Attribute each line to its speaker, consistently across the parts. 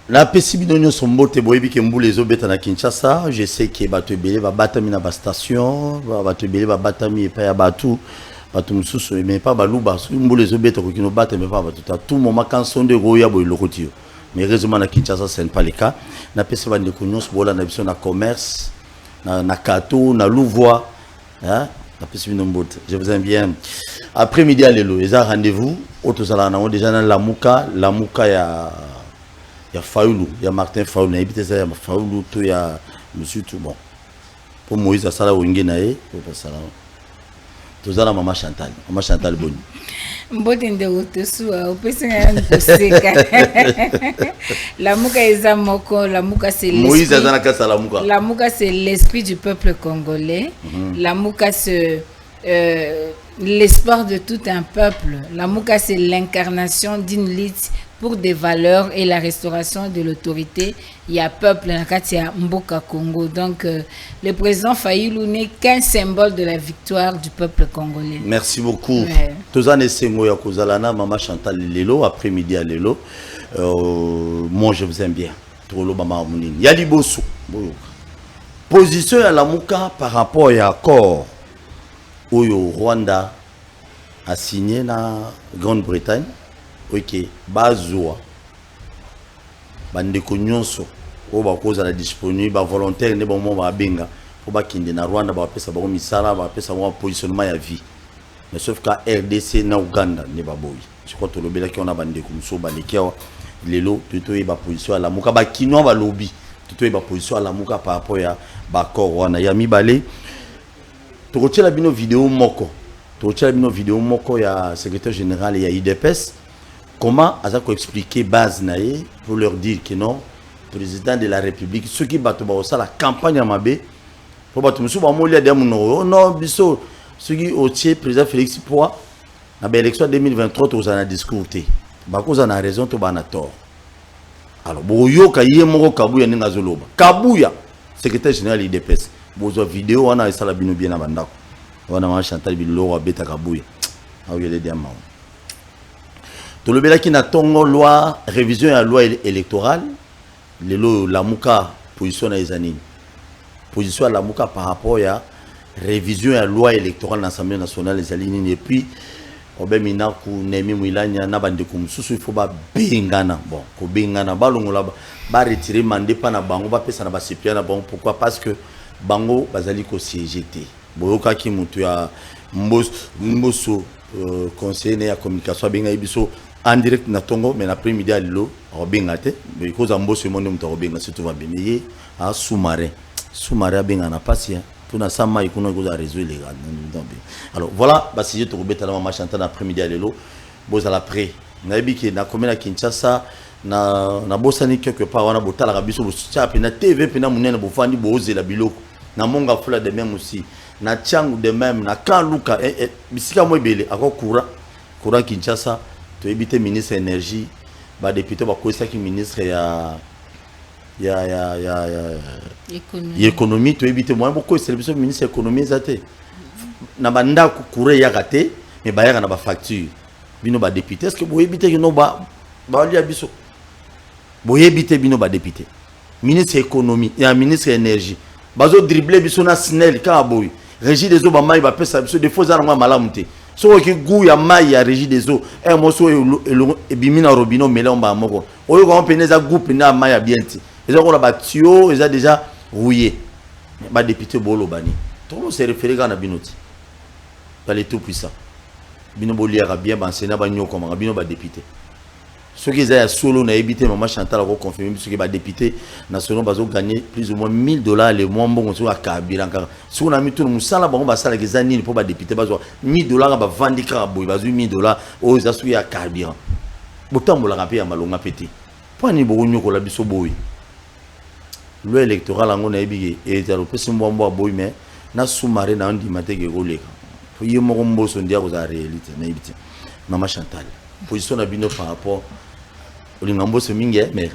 Speaker 1: La pesibino sombote boyebi ke mbule ezobeta na Kinshasa. Je sais que bato ebele ba batami na ba station, bato ebele ba batami epa ya batu, bato mususu mais pas baluba. Mbule ezobeta ko kino bata mais pas bato. Tout moment quand sonde goya boy lokotio. Mais heureusement na Kinshasa c'est pas le cas. Na pesi bande ko nyos bola na biso na commerce, na kato, na louvois, hein? La pesibino mbote. Je vous aime bien. Après-midi à lelo, ils ont rendez-vous. Autosala na déjà na Lamuka ya Faoulou, il y a Martin Faoulou, il y a Faoulou, il y a Monsieur tout bon. Pour Moïse, ça là où il y a tout ça là, Maman Chantal Boni.
Speaker 2: Mbotende otosuwa opesa ngoseka. Lamuka eza moko, Lamuka c'est l'esprit.
Speaker 1: Moïse azana kasa Lamuka.
Speaker 2: Lamuka c'est l'esprit du peuple congolais. Lamuka c'est l'espoir de tout un peuple. Lamuka c'est l'incarnation d'une lutte pour des valeurs et la restauration de l'autorité. Il y a peuple dans Katia Mboka Congo. Donc le président Fayulu n'est qu'un symbole de la victoire du peuple congolais.
Speaker 1: Merci beaucoup. Tozane Sengo ya Kozalana, Maman Chantal Lelo, après-midi à Lelo. Moi je vous aime bien. Trolo Mama Mounine. Yali Bosso. Position à Lamuka par rapport à l'accord où Rwanda a signé na Grande-Bretagne. Ok, bazwa bandeko nyonso o ba koza la disponible ba volontaire ne bon ba benga pour ba kinde na Rwanda ba pesa ba misala ba pesa ba positionnement ya vie mais sauf ka RDC na Uganda ne ba boyi je crois to lobela ki on a bandeko muso ba lekiwa lelo tuto e ba position la muka ba kinwa ba lobby tuto e ba position la muka par rapport ya ba corps wana ya mibale to kotiela bino vidéo moko ya secrétaire général ya IDPS. Comment Azako expliquer base naé pour leur dire que non, président de la République, ceux qui battent la campagne à Mabé, pour battre monsieur Bamolia de Mouno, non, biso, ceux qui au président Félix Poua, dans l'élection 2023, tous en a discuté. Bako en a raison, tout en a tort. Alors, Boyo Kaye Moro Kabuya Ningazoloba. Kabuya, secrétaire général IDPS. Bozo vidéo, on a essayé la bino bien à Bandako. On a chanté Bilo à Beta Kabuya. Ah oui, les diamants. Tout le béla qui n'a tongo loi révision à la loi électorale les lois Lamuka position à les années position à Lamuka par rapport à révision à la loi électorale dans l'Assemblée nationale les alignes et puis obemina ku nemi muilanya na bande kum susu il faut ba bengana bon ko bengana balongo la ba retirer mandé pas na bango ba pesa na ba sepia na bango pourquoi parce que bango bazali ko CGT boyoka ki mutu ya mboso conseiller à communication benga ibiso en direct na tongo mais l'après-midi à l'eau robingate mais cause ambo ce monde mutu robinga c'est tout va bien mais à sous-marin benga na patient tout na sama ikuno ko za réseau légal alors voilà bah si je te rebeta na Maman Chantal après-midi à l'eau boza la pré na ebiki na commune à Kinshasa na bosani quelque part wana botala rabiso botia pe na TV pe na munene bofandi boze la biloko na monga fula de même aussi na Tchangu de même na Kaluka bisika mo ebele ako courant Kinshasa to ebite ministre énergie ba député ba ko saki ministre ya économie to ebite mo ko service ministre économie zate na banda ko courant ya gate mais ba ya na ba facture bino ba député est-ce que bo ebite no ba lia biso bo ebite bino ba député ministre économie et ministre énergie bazo dribbler biso na snell ka boy régie des eaux ba mai ba pesa biso des faux armes malamute so ki gu ya mai ya régie des eaux e moso e bimina robino melon ba moko oyo ko peneza groupe na mai ya bienti ils ont la tuyau ils ont déjà rouillé ba député bolo bani to se référer kana binoti pas les tout puissants bino boliera bien ba sénat ba nyoko ma bino ba député ceux qui ont solo na évité Maman Chantal a confirmé ceux qui ba député national bazo gagner plus ou moins $1000 le mois bon sur carburant si on a mis tout le musala ba on va sala les années pour ba député bazo $1000 ba vendre carabo bazo $1000 aux asu ya carburant botambola rapé ya malonga pété pour ni bo nyoko la biso boy loi électorale ngona ebige et za lopesi mbombo boy mais na sous-marin na ndi mateke koleka pour yemo mboso ndia ko za réalité na ibiti Maman Chantal position na bino par rapport au lingambo se mingi mais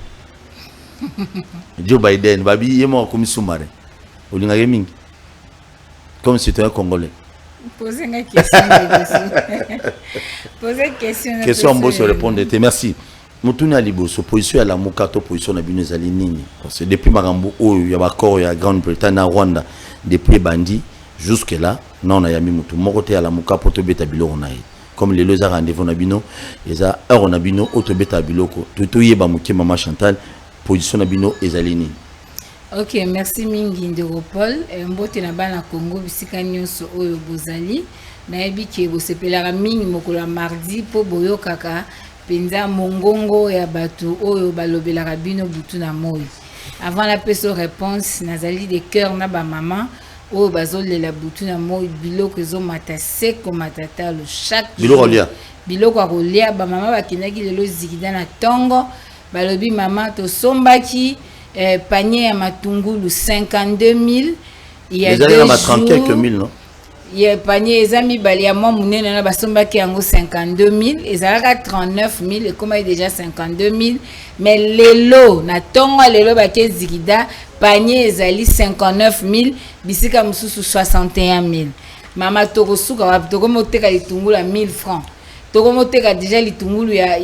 Speaker 1: Joe Biden babi yemo comme sous-marin au lingage mingi comme citoyen congolais
Speaker 2: Posez une question. Posez une question.
Speaker 1: Question, on se répondre. Merci. Mutuna liboso position ya la mukato position na bino ezali nini parce que depuis makambo oyo ya bakor ya Grande-Bretagne na Rwanda depuis bandi jusque là non na yami mutu moko te ya la mukapo to beta biloko na ye comme les deux rendez-vous na bino eza heure na bino auto beta biloko to yeba muke mama Chantal position na bino ezali nini.
Speaker 2: Ok, merci mingi Ndéropol. Mbote na bana Congo bisika nyonso oyo bozali na yebi ke bosepelaka mingi mokolo mardi po boyo kaka penza mongongo ya bato oyo balobelaka bino butu na moi. Avant la peso réponse nazali de cœur na ba maman oyo bazolela butu na moi biloko ezo mata seko matata le chaque biloko akolia ba mama bakendaki lelo zikida na tongo balobi mama to sombaki panier ya matungulu 52 000 il y a 2 jours
Speaker 1: 30 quelques mille non.
Speaker 2: Il panier ezami bali ya mwa munene na basombaki yango 52 000 ezalaka 39 000 et comme déjà 52 000 mais lelo na tongo lelo bake zikida panier ezali 59 000 bisika mususu 61 000 mama tokosuka wapi tokomoteka litungulu ya 1000 francs tokomoteka déjà litungulu ya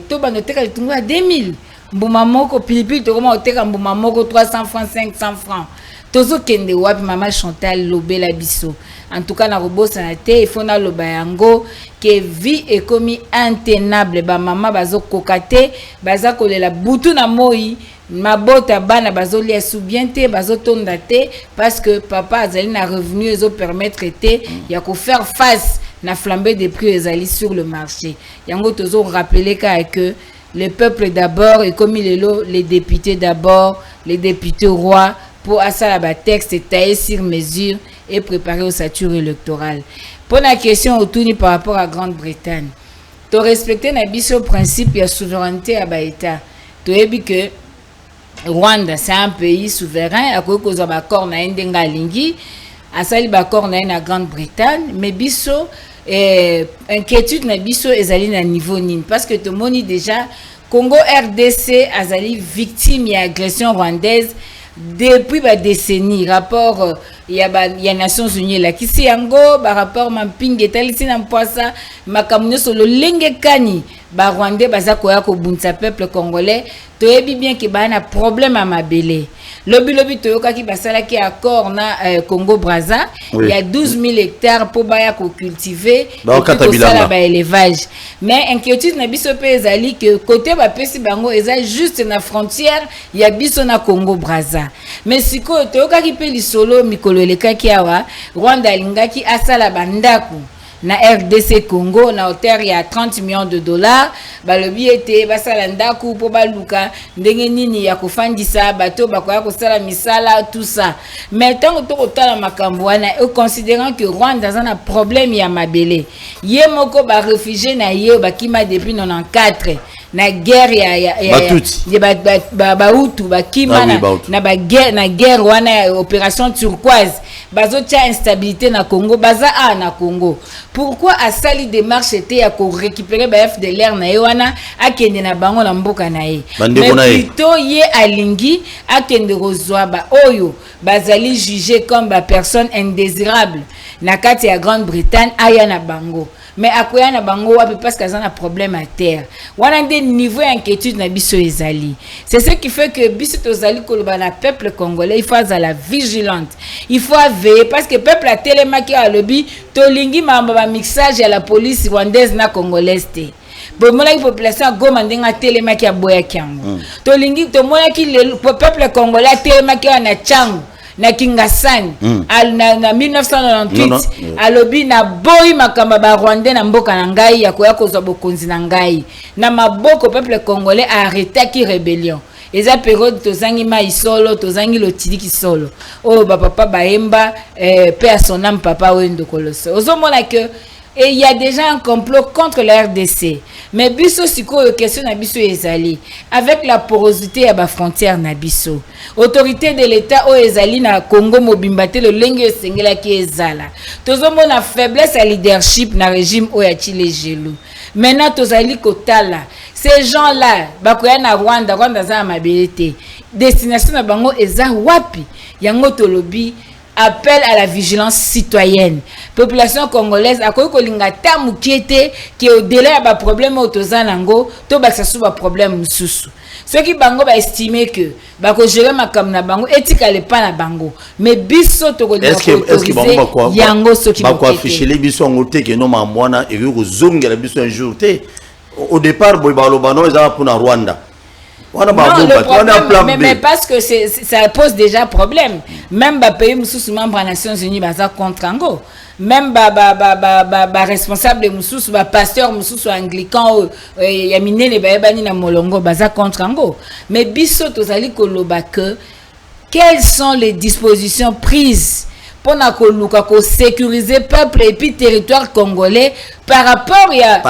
Speaker 2: to banoteka litungulu ya 2000 mbuma moko pilipili tokomoteka mbuma moko 300 francs 500 francs tozo kende wapi mama Chantal lobela biso en tout cas na robosa na te il faut na loba yango que vie est comme intenable ba mama bazo kokate baza kolela butu na moi mabota bana bazo lia bien te bazo tonda te parce que papa azali na revenu ezo permettre te ya ko faire face na flambée des prix ezali sur le marché yango tozo rappeler que le peuple d'abord et comme il est là les députés d'abord les députés rois pour asala ba texte taillé sur mesure et préparé au sature électoral. Pour la question autour par rapport à Grande-Bretagne, tu respectes na biso principe de souveraineté à Baïta. Tu as dit que Rwanda c'est un pays souverain à cause de l'accord na ndenga lingi asali bakor na Grande-Bretagne mais biso inquiétude na biso ezali na niveau nini parce que tout le monde déjà Congo RDC azali victime ya agression rwandaise depuis ba décennie rapport ya Nations Unies la kisi yango ba rapport mampingi etalisi na mpwasa makamunyo solo lenge kani ba Rwandais baza koya ko bunza peuple congolais toyebi bien que ba na problème à mabele lobi toyoka ki basala ki accord na Congo Brazza il y a 12 000 hectares pour baya ko cultiver pour sala ba élevage mais inquiétude na biso pe ezali que côté ba pesi bango eza juste na frontière ya biso na Congo Brazza mais siko toyoka ki pe lisolo mikolo elekaki awa Rwanda lingaki asala bandako na RDC Congo na hauteur ya 30 millions de dollars balobi ete basala ndaku po baluka ndenge nini ya kofandisa bato bakoya kosala misala tout ça mais tant to kotala makambo wana considérant que Rwanda a un problème ya mabele ye moko ba réfugié na ye bakima depuis 94 na guerre ya Bautu bakima na guerre wana opération turquoise bazotia instabilité na Congo baza na Congo pourquoi asali démarche était ya ko récupérer ba FDLR na yewana akende na bango na mboka na ye mais plutôt ye alingi akende rozwa ba oyo bazali jugé comme ba personne indésirable na kati ya Grande-Bretagne aya na bango mais akoya na bango wapi parce que ça a un problème à terre wana des niveaux d'inquiétude na biso ezali c'est ce qui fait que biso tozali koloba na peuple congolais il faut être la vigilante il faut veiller parce que peuple a télémaki à lobby tolingi mamba ba mixage à la police rwandaise na congolaise te bomona ki population goma ndenga télémaki ya boya kyango tolingi tomona ki le peuple congolais télémaki na changu na Kingasani na 1998 alobi na boyi makamba ba Rwandais na mboka na ngai ya koya kozwa bokonzi na ngai na maboko peuple congolais a arrêté ki rébellion eza période tozangi mai solo tozangi lotiki solo oh ba papa baemba paix à son âme papa wendo koloso ozomona que et il y a déjà un complot contre la RDC. Mais biso siko question na biso ezali avec la porosité ya ba frontière na biso. Autorité de l'État o ezali na Congo mobimba te le lenge sengela ki ezala. Tozomona faiblesse à leadership na régime o ya Chile Gelou. Maintenant tozali kotala ces gens-là bakoya na Rwanda za mabelete. Destination na bango eza wapi? Yango tolobi appelle à la vigilance citoyenne. Population congolaise a koyi kolinga ta mukiete qui au-delà ya ba problème otozanango to ba sasu ba problème mususu. Ceux qui bango ba estimer que ba ko gérer makam na bango etika le pas na bango mais biso to ko
Speaker 1: est-ce que bango ba
Speaker 2: yango so qui
Speaker 1: ba ko afficher les biso ngote que non ma mwana et ko zongela biso un jour te au départ boy ba lo bano eza pour na Rwanda.
Speaker 2: Non, le problème, mais parce que ça pose déjà problème. Même les pays sous membres des Nations Unies sont contre Ango. Même les responsables de Moussous, les pasteurs Moussous anglican, il y a miné les baébani na Molongo, sont contre Ango. Mais biso tozali koloba que quelles sont les dispositions prises pour sécuriser peuple et puis territoire congolais par rapport à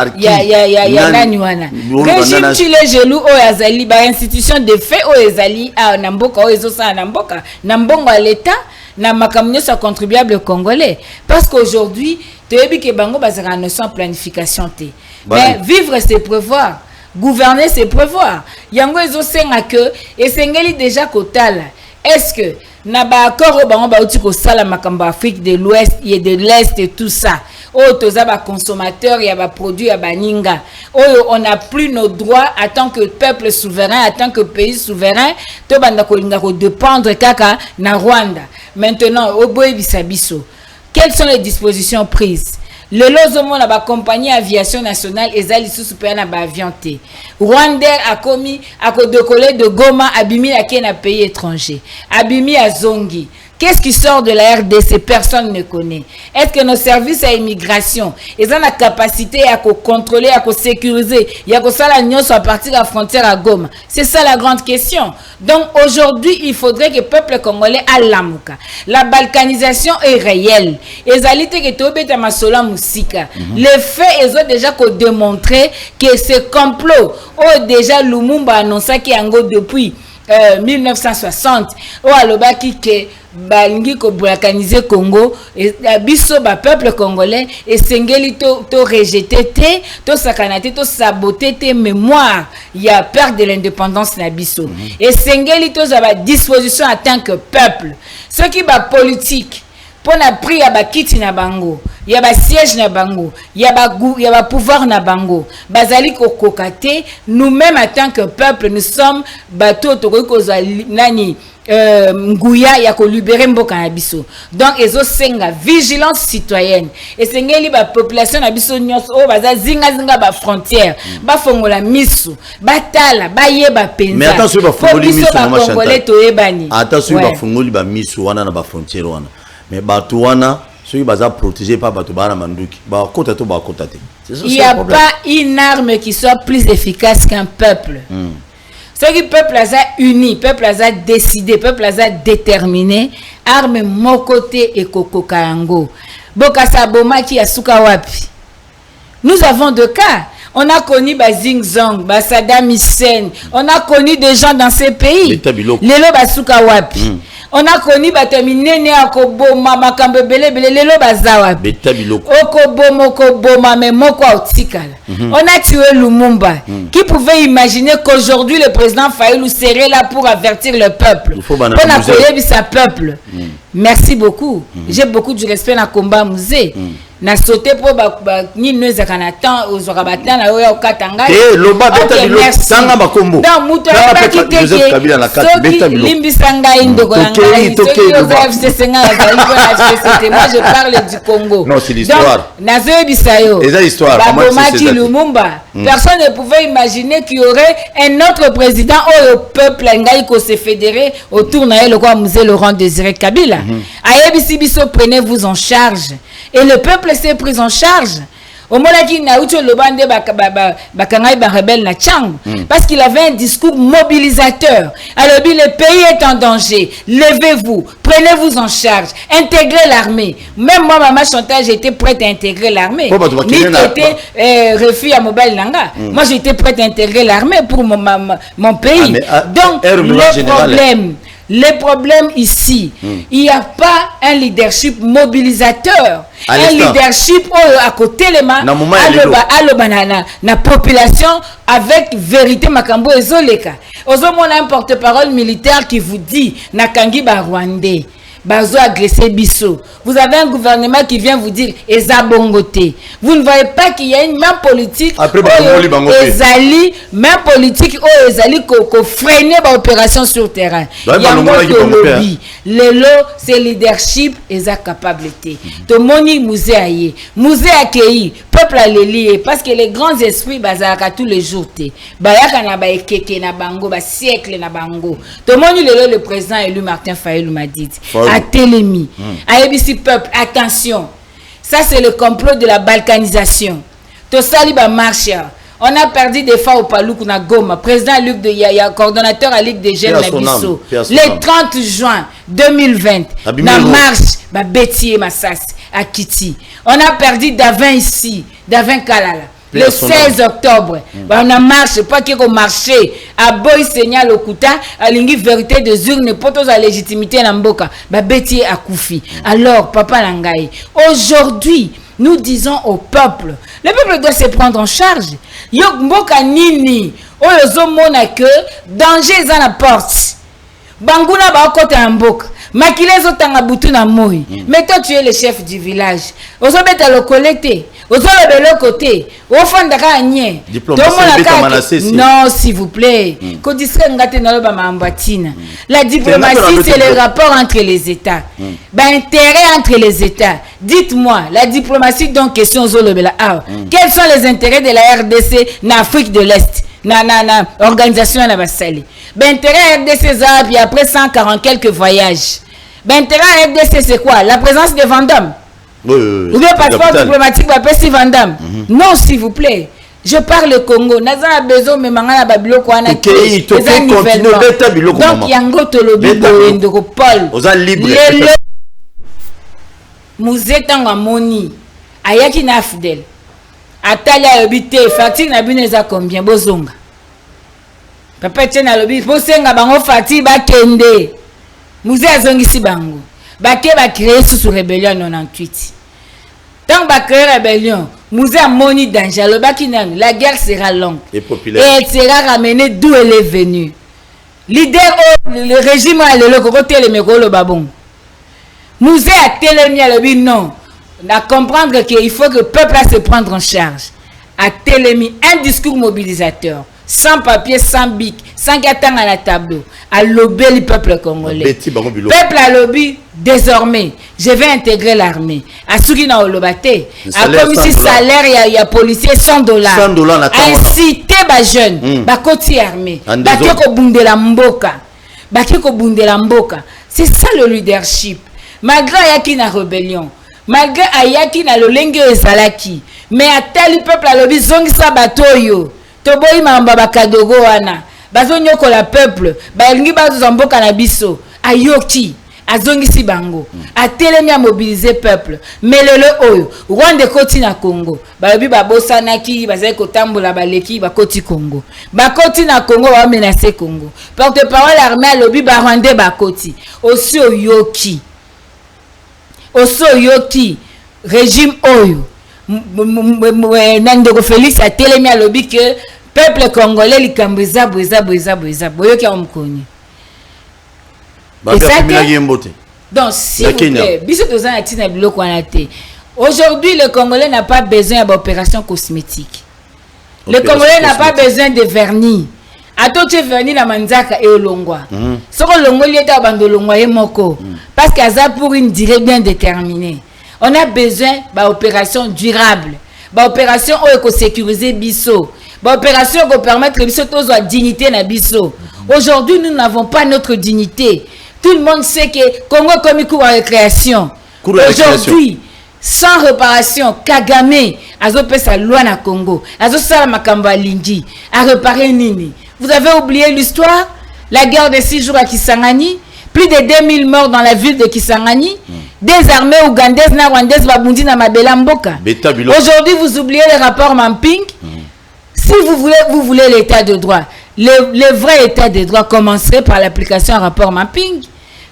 Speaker 2: Nanywana. Régime Chile Gelou o Azali, ba institution de fait o Azali à Namboka o Ezosa Namboka, Nambongo à l'État, na makamnyo sa contribuable congolais. Parce qu'aujourd'hui, toyebi ke bango bazara notion planification te. Mais vivre c'est prévoir, gouverner c'est prévoir. Yango ezosenga que esengeli déjà kotala. Est-ce que na ba accord o bango ba uti ko sala makambo Afrique de l'Ouest et de l'Est et tout ça. Oh toza ba consommateur ya ba produit ya ba ninga. Oh on n'a plus nos droits en tant que peuple souverain, en tant que pays souverain, to banda ko linga ko dépendre kaka na Rwanda. Maintenant au boye bisabiso. Quelles sont les dispositions prises? Le lozomo na ba compagnie aviation nationale ezali sous super na ba avion te. Rwandair a commis à décoller de Goma abimi à na pays étranger. Abimi à Zongi. Qu'est-ce qui sort de la RDC? Personne ne connaît. Est-ce que nos services à immigration, ils ont la capacité à contrôler, à sécuriser, il y a que ça la nuance à partir de la frontière à Goma? C'est ça la grande question. Donc aujourd'hui, il faudrait que le peuple congolais a l'amuka. La balkanisation est réelle. Les alités que tu as masola musika. Les faits, ils ont déjà démontré que ce complot, déjà Lumumba a annoncé qu'il y a depuis 1960, alobaki ke balingi ko balkaniser Congo et biso ba peuple congolais et sengeli to rejeter te to sakanate to saboter te mémoire il y a perte de l'indépendance na biso et sengeli to za ba disposition en tant que peuple ceux qui ba politique pour na pris ya ba kiti na bango ya ba siège na bango ya ba pouvoir na bango bazali ko kokate nous-mêmes en tant que peuple nous sommes bato to ko nani nguya ya ko libérer mboka na biso donc ezo senga vigilance citoyenne et sengeli ba population na biso nyonso o baza zinga ba frontière ba fongola misu batala ba yeba penza
Speaker 1: mais attention ba fongoli misu na
Speaker 2: congolais to yebani
Speaker 1: attention ba fongoli ba misu wana na ba frontière wana mais bato wana ceux qui sont protégés par bato bana manduki ba kota to ba kota te.
Speaker 2: Il n'y a pas une arme qui soit plus efficace qu'un peuple. Ceux qui peuple a uni, peuple a décidé, peuple a déterminé, arme mokote et koko kayango. Bokasa bomaki asuka wapi. Nous avons deux cas. On a connu Zing Zong, Saddam Hussein. On a connu des gens dans ces pays. Lelo basuka wapi. On a connu Batamine Akoboma Makambele Lelo Bazawa. Okoboma mais moko autikala. On a tué Lumumba. Qui pouvait imaginer qu'aujourd'hui le président Fayulu serait là pour avertir le peuple. On a connu sa peuple. Merci beaucoup. J'ai beaucoup de respect dans le combat musée. Na sauté pour ni nous zakanatan aux orabatan na oya okatanga
Speaker 1: loba beta bilo tanga makombo
Speaker 2: dans muto ba kite Joseph Kabila la carte beta bilo limbisanga indo kolanga moi je parle du Congo.
Speaker 1: Non, c'est l'histoire.
Speaker 2: Nazo bisayo
Speaker 1: c'est l'histoire.
Speaker 2: Bomaki Lumumba personne ne pouvait imaginer qu'il y aurait un autre président où le peuple ngai ko se fédérer autour na le quoi musée Laurent Désiré Kabila ayebisi biso prenez-vous en charge et le peuple s'est pris en charge. Au moment où il a eu le bandé rebelle na Tchang parce qu'il avait un discours mobilisateur. Alors le pays est en danger. Levez-vous, prenez-vous en charge, intégrez l'armée. Même moi, maman Chantal, j'étais prête à intégrer l'armée. Ni était refus à Mobile Nanga. Moi, j'étais prête à intégrer l'armée pour mon pays. Donc le problème ici, il n'y a pas un leadership mobilisateur. Un leadership à côté les mains, na population avec vérité makambo ezoleka. Ozo mon un porte-parole militaire qui vous dit na kangi ba Rwandais. bazo agresser biso. Vous avez un gouvernement qui vient vous dire eza bongoté. Vous ne voyez pas qu'il y a une main politique
Speaker 1: après
Speaker 2: ezali main politique o ezali ko freiner ba opération sur terrain. Yango lobby lelo c'est leadership eza capacité. To moni musée aye musée accueilli peuple a lié parce que les grands esprits bazaka tous les jours te bayaka na ba ekeke na bango ba siècle na bango. To moni lelo le président élu Martin Fayulu m'a dit à Télémi à ABC peuple attention, ça c'est le complot de la balkanisation. To sali ba marche. On a perdu des fois au Paloukou na Goma, président Luc de Yaya, coordonnateur à Ligue des Jeunes Nabiso. Le 30 juin 2020, na marche, ba Bétier Massas à Kiti. On a perdu Davin ici, Davin Kalala. Le 16 octobre, on a marché, pas qu'il y ait marché, à Boy Seigneur Lokuta, à l'ingui vérité des urnes, potos à légitimité Namboka, ba Bétier à Koufi. Alors, Papa Langaï, aujourd'hui, nous disons au peuple, le peuple doit se prendre en charge. Yok mboka nini, oyozo mona que danger est à la porte. Banguna ba okota mboka. Makilezo tanga butu na moi. Mais toi tu es le chef du village. Ozo beta lo collecter. Ozo le belo côté. Ofanda ka nye. Non, s'il vous plaît. Ko disque ngate na lo ba mambatina. La diplomatie c'est le rapport entre les États. Ben intérêt entre les États. Dites-moi, la diplomatie donc question ozo le bela. Quels sont les intérêts de la RDC en Afrique de l'Est? Na organisation na basali. Ben intérêt RDC ça puis après 140 quelques voyages. Ben intérêt RDC c'est quoi? La présence de Vandam. Ou bien passeport diplomatique va passer Vandam. Non s'il vous plaît. Je parle le Congo. Naza besoin me mangala babilo ko ana. Donc yango tolobi boendo Paul.
Speaker 1: Oza libre.
Speaker 2: Musée tanga moni. Ayaki na fidèle. Atalia yobite fatigue na bineza combien bozonga. Papa tena lobi bosenga bango fatigue ba kende. Musée azongisi bango. Bake ba créer sous rébellion 98. Tant ba créer rébellion, musée a moni danger le baki nan la guerre sera longue
Speaker 1: et populaire.
Speaker 2: Et elle sera ramenée d'où elle est venue. Leader le régime a le côté le mekolo babon. Musée a télé lobi non. À comprendre qu'il faut que le peuple a se prendre en charge. À Télémi, un discours mobilisateur, sans papier, sans bic, sans gâteau à la tableau, à lobby le peuple congolais. Peuple à lobby, désormais, je vais intégrer l'armée. À ceux qui n'ont pas lobate, à commissaire salaire, il y a policiers $100. À inciter les jeunes, à côté armée, à qui bunde la mboka, à qui bunde la mboka. C'est ça le leadership. Malgré qu'il y a une rébellion. Malgré ayaki na lolenge ezalaki mais atali peuple alobi zongisa batoyo toboyi mamba bakadogo wana bazonyoko la peuple balingi bazomboka na biso ayoki azongisi bango atelemi a mobiliser peuple mais lelo oyo Rwanda koti na Congo balobi babosanaki bazali kotambola baleki bakoti Congo bakoti na Congo ba menacer Congo porte-parole armée alobi ba Rwanda bakoti aussi oyoki Osoyoki régime oyo Nandego Félix a télémi à lobby que peuple congolais likambo eza boyoki a mkonyi. Donc s'il vous plaît, biso tozana tina biloko wana te. Aujourd'hui le Congolais n'a pas besoin d'opération cosmétique. Le Congolais n'a pas besoin de vernis. Ato tu vernis na manzaka et olongwa. Soko longoli eta bando longwa moko parce que ça pour une durée bien déterminée. On a besoin d'opération durable, d'opération où sécuriser biso, d'opération qui permettre biso tous la dignité na biso. Aujourd'hui, nous n'avons pas notre dignité. Tout le monde sait que Congo comme cours à récréation. Aujourd'hui, sans réparation, Kagame a opéré sa loi na Congo, a sala makamba lingi, a réparé nini. Vous avez oublié l'histoire? La guerre de 6 jours à Kisangani, plus de 2000 morts dans la ville de Kisangani, des armées ougandaises, rwandaises, babundi na mabela mboka. Aujourd'hui, vous oubliez le rapport Mamping. Si vous voulez l'état de droit, le vrai état de droit commencerait par l'application du rapport Mamping.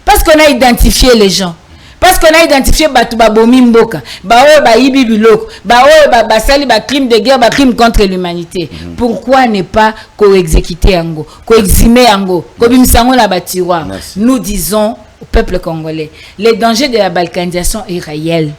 Speaker 2: Parce qu'on a identifié les gens. Parce qu'on a identifié Batouba Bomi Mboka, Baïbi Biloko, Basali, crime de guerre, crime contre l'humanité. Pourquoi ne pas co-exécuter Ango, co-eximer Ango, Nous disons au peuple congolais. Le danger de la balkanisation est réel.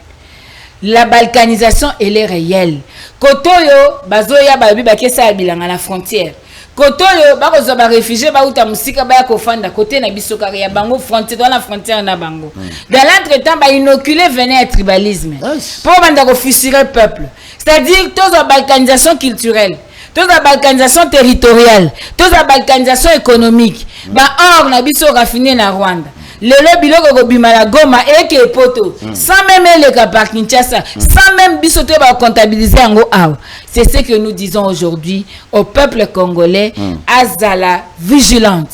Speaker 2: La balkanisation, elle est réelle. Kotoyo, bazoya babi bakesa bilanga la frontière. Kotoyo, bakozo ba réfugié ba uta musika ba kofanda côté na biso kare ya bango frontière dans la frontière na bango. Dans l'entretemps ba inoculer venait un tribalisme. Pour banda ko fissurer peuple. C'est-à-dire toute la balkanisation culturelle, toute la balkanisation territoriale, toute la balkanisation économique. Ba or na biso raffiné na Rwanda. Le biloko ko bimala Goma et que poto sans même le par Kinshasa, sans même bisoto ba comptabiliser en awa. C'est ce que nous disons aujourd'hui au peuple congolais, azala vigilante.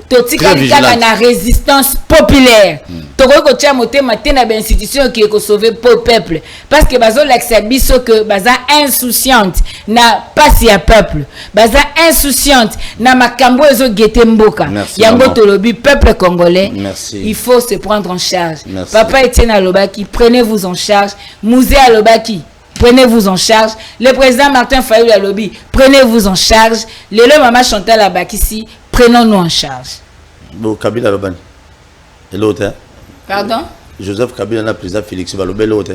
Speaker 2: Totika likala na résistance populaire. Toko ko tia motema tena ba institution qui est sauver pour peuple parce que bazo l'accès biso que baza insouciante na pasi ya peuple. Baza insouciante na makambo ezo gete mboka. Yango tolobi peuple congolais.
Speaker 1: Merci.
Speaker 2: Il faut se prendre en charge.
Speaker 1: Merci.
Speaker 2: Papa Etienne Alobaki, prenez-vous en charge. Mouzé Alobaki, prenez-vous en charge. Le président Martin Fayulu Alobi, prenez-vous en charge. Le maman Chantal Abakissi, prenons-nous en charge.
Speaker 1: Bon, Kabila Loban. Et l'autre, hein?
Speaker 2: Pardon?
Speaker 1: Joseph Kabila, le président Félix Balobé, l'autre.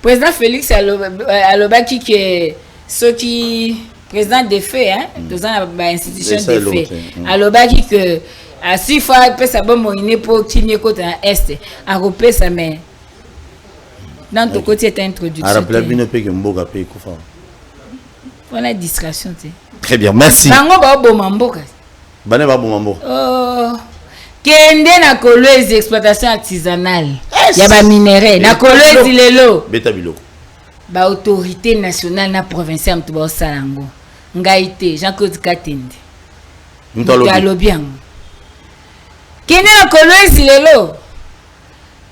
Speaker 2: Président Félix Alobaki, qui est ce qui président des faits, hein? Dans l'institution des faits. Alobaki, que à 6 fois, il peut s'abonner pour qu'il n'y ait qu'au est. À repérer sa mère. Dans ton côté, c'est introduction.
Speaker 1: À rappeler, il n'y a pas de mboga pays.
Speaker 2: On a distraction.
Speaker 1: Très bien, merci.
Speaker 2: Bango ba bo mamboka.
Speaker 1: Bané ba bo mamboka.
Speaker 2: Oh. Kende na kolwezi exploitation artisanale. Ya ba minerais na kolwezi lelo.
Speaker 1: Beta biloko.
Speaker 2: Ba autorité nationale na provinciale mtu ba osalango. Ngaite Jean-Claude Katende. Mtalo bien. Kende na kolwezi lelo.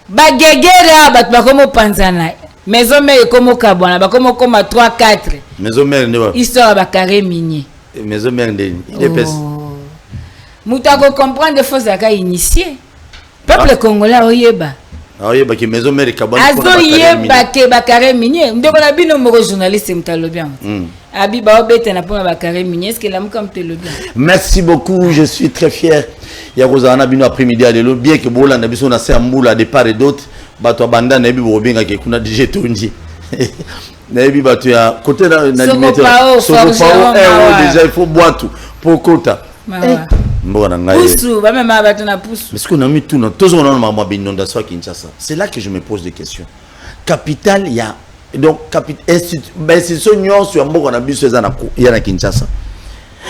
Speaker 2: Ba gegera bat ba komo panzana. Maison mère komo kabwana ba komo koma 3 4.
Speaker 1: Maison mère ne va.
Speaker 2: Histoire ba carré minier.
Speaker 1: Maison mère de IDPS.
Speaker 2: Moutako comprendre de fois zaka initié. Peuple congolais oyeba.
Speaker 1: Oyeba ki maison mère kabwana.
Speaker 2: Azo yeba ke ba carré minier. Ndeko na bino mo journaliste mtalo bien. Abi ba obete na pona ba carré minier est-ce que la mukam te le bien.
Speaker 1: Merci beaucoup, je suis très fier. Ya Rosana bino après-midi à l'élo bien que bola na biso na sambula de part et d'autre. Bato banda na bi bo benga ke kuna DJ Tonji. Na bi bato ya côté na limite. Déjà il faut boire tout pour kota.
Speaker 2: Poussou, ba même bato na poussou.
Speaker 1: Mais ce qu'on a mis tout dans tous on a maman inondation à Kinshasa. C'est là que je me pose des questions. Capitale il y a donc institution sur mboka na biso za na ya na Kinshasa.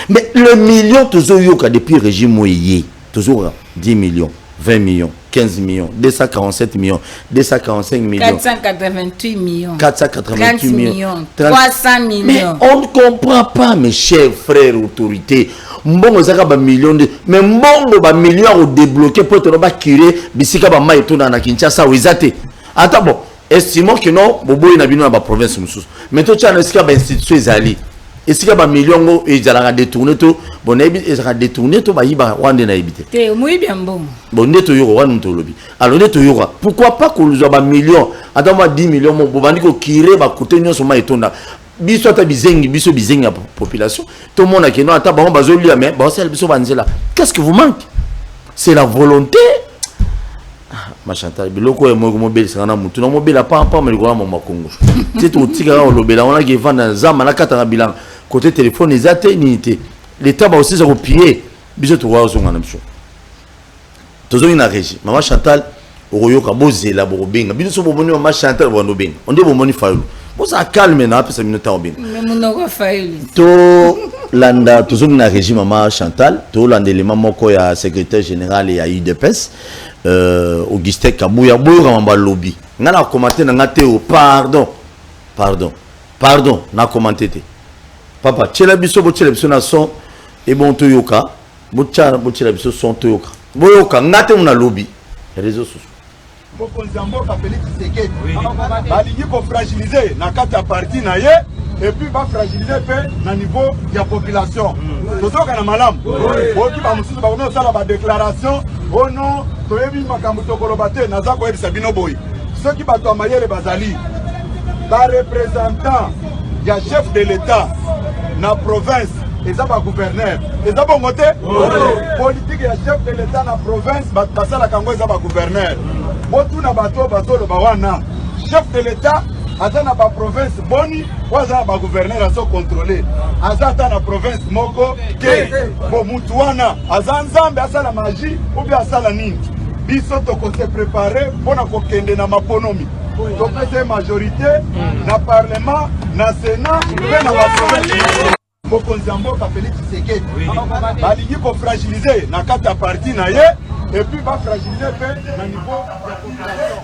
Speaker 1: Mais le million toujours yoka depuis le régime moyen toujours 10 millions, 20 millions, 15 millions, 247 millions, 245 millions,
Speaker 2: 488 millions,
Speaker 1: 488 millions,
Speaker 2: 300 millions.
Speaker 1: Mais on ne comprend pas, mes chers frères autorités. Mbongo zaka ba millions de mais mbongo ba millions au débloquer pour te ba kirer bisika ba mai tona na Kinshasa wizate. Attends bon, estimons que non bobo ina bino ba province mususu. Mais to tcha na sika ba institution ezali. Esika ba millions ngo ezala détourner to bon ebi ezala détourner to ba yiba wande na ebité.
Speaker 2: Te muy bien bon.
Speaker 1: Bon neto yoko wan mto lobi. Alors neto yoko pourquoi pas qu'on nous ba millions attends moi 10 millions mo bobandi ko kirer ba côté nyonso mai tona. Biso ta bizengi biso bizengi la population tout le monde a qui non attends bon bazolia mais bon c'est biso banzela qu'est-ce que vous manque c'est la volonté ma Chantal biloko e mo mobile sana mutu na mobile pa mais le grand mama Congo c'est tout tika on lobela on a qui vend zama na kata na bilan côté téléphone les atténuité l'état va aussi se replier biso to wa zonga na biso tozo ina régie maman Chantal oyoka bozela bobenga biso bomoni maman Chantal bo nobenga on dit bomoni Fayulu. Ça calme na pesa minota obin.
Speaker 2: Mais monoko Fayulu.
Speaker 1: To landa toujours na régime maman Chantal, to landa le mamoko ya secrétaire général ya UDPS Augustin Kabuya boyo mamba lobby. Ngana commenter na ngate o pardon na commenter te. Papa tchela biso bo tchela biso na son et bon to yoka, bo tchela biso son to yoka. Boyoka ngate na lobby réseaux sociaux.
Speaker 3: Bokonzamboka Félix Tshisekedi balingi ko fragiliser na kati ya parti na ye et puis ba fragiliser pe na niveau ya population tozoka na malamu oki ba mususu ba kono sala ba déclaration au nom toyebi makambo tokoloba te naza ko yebisa bino boy ceux qui bato mayele bazali ba représentant ya chef de l'état na province et ça va gouverneur. Et ça va monter. Politique et chef de l'État dans la province, ça la Congo, ça va gouverneur. Bon, tout na bateau, le bawana. Chef de l'État, Aza na ba province boni, waza ba gouverneur aso contrôler. Aza ta na province moko ke bo mutuana, aza nzambe asala magie ou bien asala nini. Biso toko se préparer pona kokende na maponomi. Topete majorité na parlement, na sénat, pe na ba province. Mokonzi mboka Félix Tshisekedi. Balingi ko fragiliser na kata parti na ye. Et puis va fragiliser le niveau.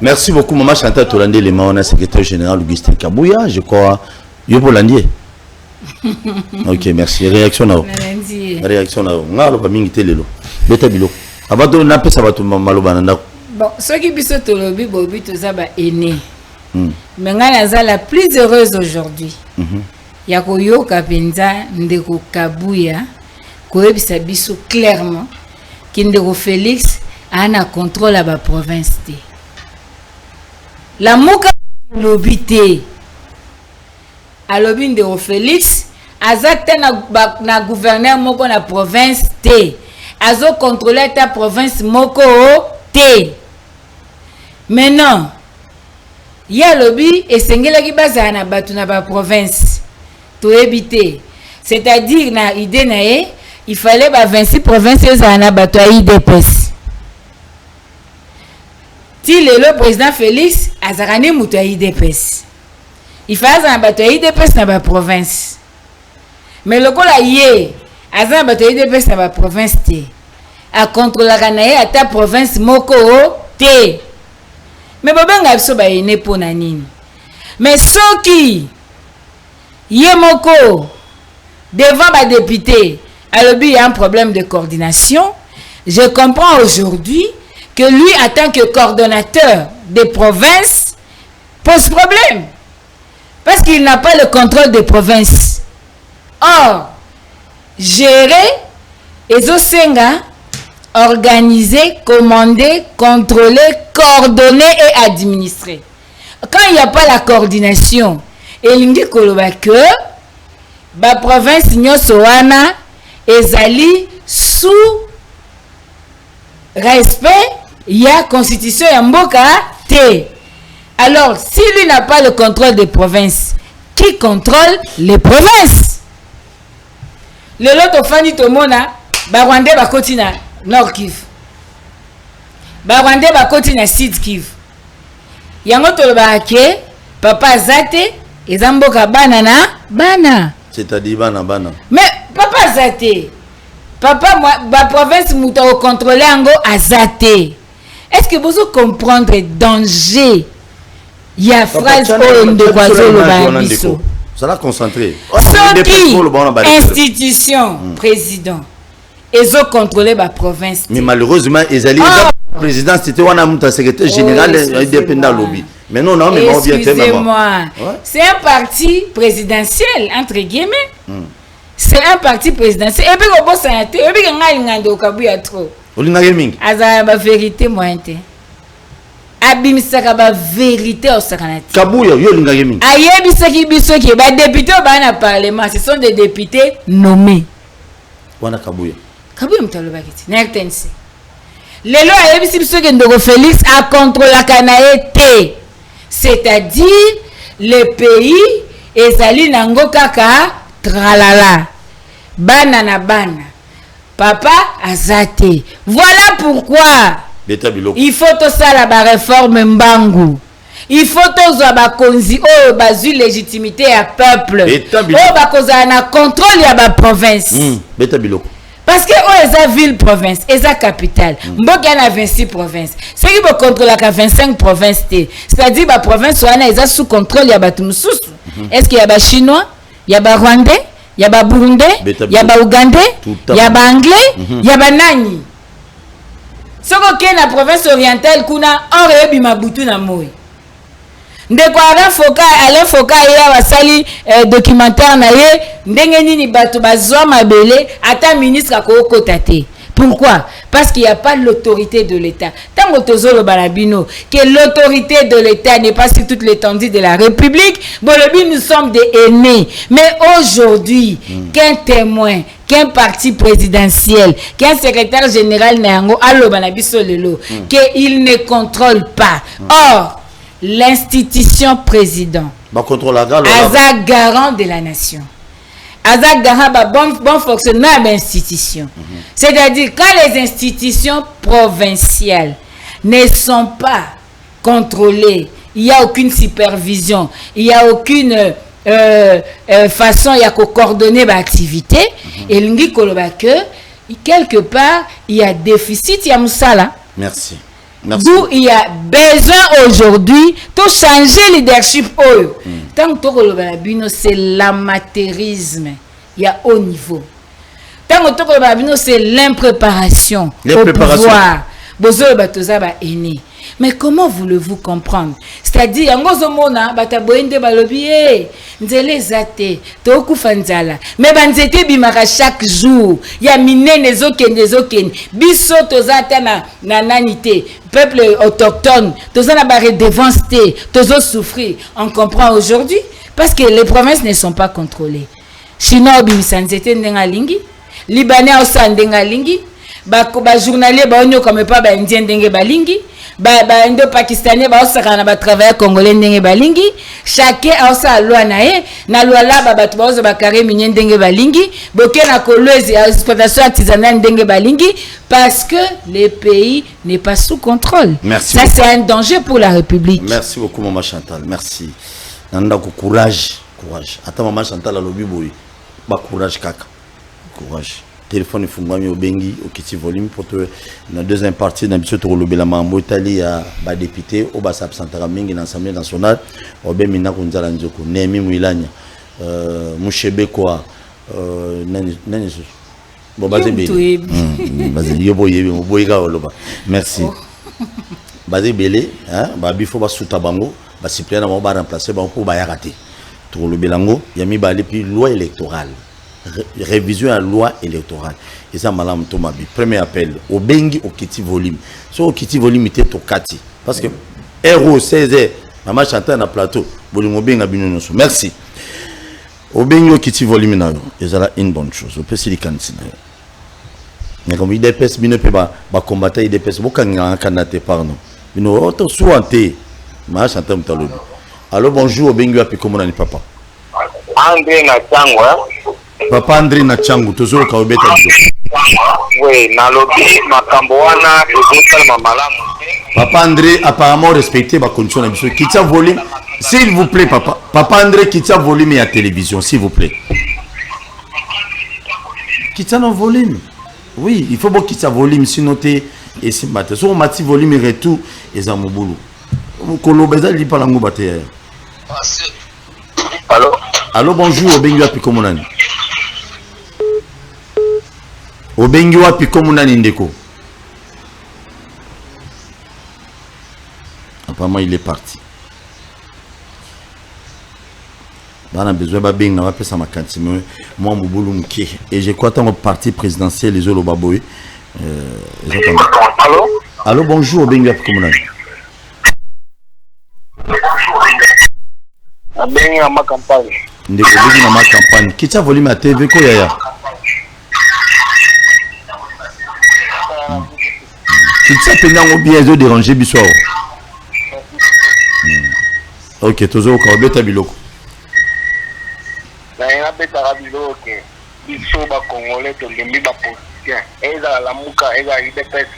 Speaker 1: Merci beaucoup, Maman Chantal Tolandé, le Maona, secrétaire général Augustin Kabouya. Je crois. Yobo Landier. Ok, merci. Réaction là. Réaction là. Ngalo pa mingi telelo. Beta bilo. Abato na pesa bato maloba na.
Speaker 2: Bon, ceux qui biso tolobi bobi to za ba aîné. Mais ngana za la plus heureuse aujourd'hui. Ya ko yoka penza ndeko Kabouya ko yebisa biso clairement Kindero Félix a un contrôle à la province. La mouka l'obité. À l'obindero Félix, azate na gouverneur moko na province T. Azo contrôler ta province moko T. Maintenant, ya lobi et sengela ki baza na batu na ba province. To ebité. C'est-à-dire na idée na e il fallait 26 provinces à bateau à IDPS. Le président Félix a zarani mutu à IDPS. Il fallait un bateau à IDPS dans la province. Mais le coup là yé, a un bateau à IDPS dans la province T. A contrôler la à ta province moko T. Mais baba ngabso ba ene po nanini. Mais ceux qui yé moko devant ma député. Alors, il y a un problème de coordination. Je comprends aujourd'hui que lui, en tant que coordonnateur des provinces, pose problème. Parce qu'il n'a pas le contrôle des provinces. Or, gérer, Ezosenga, organiser, commander, contrôler, coordonner et administrer. Quand il n'y a pas la coordination, il dit que la province Nyosoana, ezali sous respect, il y a constitution ya mboka T. Alors, si lui n'a pas le contrôle des provinces, qui contrôle les provinces? Le lot fani tomona, ba Rwandais ba koti na Nord Kivu. Ba Rwandais ba koti na Sud Kivu. Yango toloba ke papa zate ezamboka bana na bana.
Speaker 1: C'est-à-dire bana.
Speaker 2: Mais papa zate. Papa moi ba province muta au contrôler ango azate. Est-ce que vous comprenez danger? Il y a phrase de Guazolo Babiso.
Speaker 1: Ça l'a concentré.
Speaker 2: Institution, président. Ils ont contrôlé la province.
Speaker 1: Mais malheureusement, ils allaient. Le président, c'était un secrétaire général indépendant lobby. Mais non, non, mais
Speaker 2: excusez-moi. C'est un parti présidentiel, entre guillemets. C'est un parti présidentiel. Et puis, on bosse à et puis, on a Kabouya trop.
Speaker 1: On a
Speaker 2: la vérité, moi, abimisaka ba vérité au sakanati.
Speaker 1: Kabouya, yo linga yemi.
Speaker 2: Ayebisaki biso ki ba députés ba na parlement, ce sont des députés nommés.
Speaker 1: Wana Kabouya.
Speaker 2: Kabouya mtaloba kiti. Na RTNC. Lelo ayebisi biso ki Ndoko Félix a contrôlé la Kanaete. C'est-à-dire le pays ezali nango kaka tralala. Bana na bana. Papa azate. Voilà pourquoi il faut tout ça la réforme Mbangu. Il faut tout ça ba konzi o bazu légitimité à peuple. O ba koza na contrôle ya ba province. Parce que o eza ville province, eza capitale. Mboka na 26 provinces. Ceux qui vont contrôler la 25 provinces, c'est-à-dire ba province wana eza sous contrôle ya batu mususu. Est-ce qu'il y a ba chinois, il y a ba rwandais, il y a ba burundais, il y a ba ougandais, il y a ba anglais, il y a ba nani. Soko ke na province orientale kuna orebi mabutu na moi. Ndeko Alain Foka ya wasali documentaire na ye ndenge nini bato bazwa mabele ata ministre akokota te. Pourquoi? parce qu'il n'y a pas l'autorité de l'État. Tant que balabino, que l'autorité de l'État n'est pas sur toute l'étendue de la République, bolobi, nous sommes des aînés. Mais aujourd'hui, qu'un témoin, qu'un parti présidentiel, qu'un secrétaire général Néango, allo banabiso lelo, qu'il ne contrôle pas. Or, l'institution président, Aza garant de la nation. Aza garant bon fonctionnaire d'institution. C'est-à-dire, quand les institutions provinciales ne sont pas contrôlées, il n'y a aucune supervision, il n'y a aucune façon il y a qu'à coordonner l'activité, et l'ingé koloba que quelque part il y a déficit, il y a moussala.
Speaker 1: Merci.
Speaker 2: D'où il y a besoin aujourd'hui de changer le leadership. Tant que c'est l'amateurisme, il y a haut niveau. Tant que c'est l'impréparation au pouvoir. Mais comment voulez-vous comprendre? C'est-à-dire, mais banzete bimaka chaque jour. Il y a minene zoken. Biso tozata na nanité. Peuple autochtone, tozana ba redevance té, tozo souffrir. On comprend aujourd'hui parce que les provinces ne sont pas contrôlées. Chinois bimisanzete ndenga lingi, Libanais osa ndenga lingi, ba journalier ba onyo comme pas ba indien ndenge balingi. Indo-Pakistanais ba travailleurs congolais ndenge balingi, chacun a sa loi na loi là ba tu ba carré minyen ndenge balingi, boké na kolwezi exploitation artisanale ndenge balingi, parce que le pays n'est pas sous contrôle.
Speaker 1: Merci.
Speaker 2: Ça c'est un danger pour la République.
Speaker 1: Merci beaucoup maman Chantal, merci. Nanda ko courage. Attends maman Chantal alobi boy. Ba courage kaka. Courage. Téléphone fungwami obengi okiti volume pour la deuxième partie d'un biso to lobela mambo Italie ya ba député o ba s'absentera mingi dans l'Assemblée nationale obemina kunzala nzoko Nemi Mwilanya Mushebe kwa nani bo bazebele bazeli yo boye boyega oloba merci bazebele hein ba bifo ba suta bango ba suppléant ba remplacer ba pour ba yarate to lobelango yami ba lepi loi électorale. Révision à la loi électorale. Et ça, madame Tomabi. Premier appel. Au Bengi, au Kiti volume. So, au Kiti volume, était au Kati. Parce que, héros, 16h, maman chantait dans le plateau. Merci. Au Bengi, au Kiti volume, c'est une bonne chose. Au peut s'y candidater. Mais comme il dépêche, il ne peut pas combattre, il dépêche. Vous quand un candidat par nous. Il nous auto souhaité. Maman chantait dans le. Alors, bonjour, au Bengi, puis comment on est papa?
Speaker 4: André Nachangwa.
Speaker 1: Papa André Nachangu, toujours au Beta.
Speaker 4: Oui, Nalobi, Makamboana,
Speaker 1: Papa André, apparemment respecté ma condition d'habitude. Quittez volume, s'il vous plaît, papa. Papa André, quittez volume et à télévision, s'il vous plaît. Quittez nos volume. Oui, il faut beaucoup quitter volume, sinon t'es et si matin. Si on m'a dit volume et retour, et ça m'a boulot. Kolobeza dit pas la moubatte.
Speaker 4: Allô?
Speaker 1: Allô, bonjour, Obengi wapi komunani. Obengi wapi komunani ndeko. Apparemment, il est parti. On a besoin de bien, on va faire ça ma cantine. Moi, mon boulot m'qui et je crois que dans le parti présidentiel, les autres baboui.
Speaker 4: Allô?
Speaker 1: Allô, bonjour, Obengi wapi komunani.
Speaker 4: Obengi na ma campagne.
Speaker 1: Ndeko Obengi na ma campagne. Qui t'a volume à TV quoi yaya? Qui t'a peine bien de déranger bissoir. Ok, toujours au beta biloko.
Speaker 4: Na ina beta biloko. Biso ba congolais to lembi ba politicien. Eza la muka eza IDPS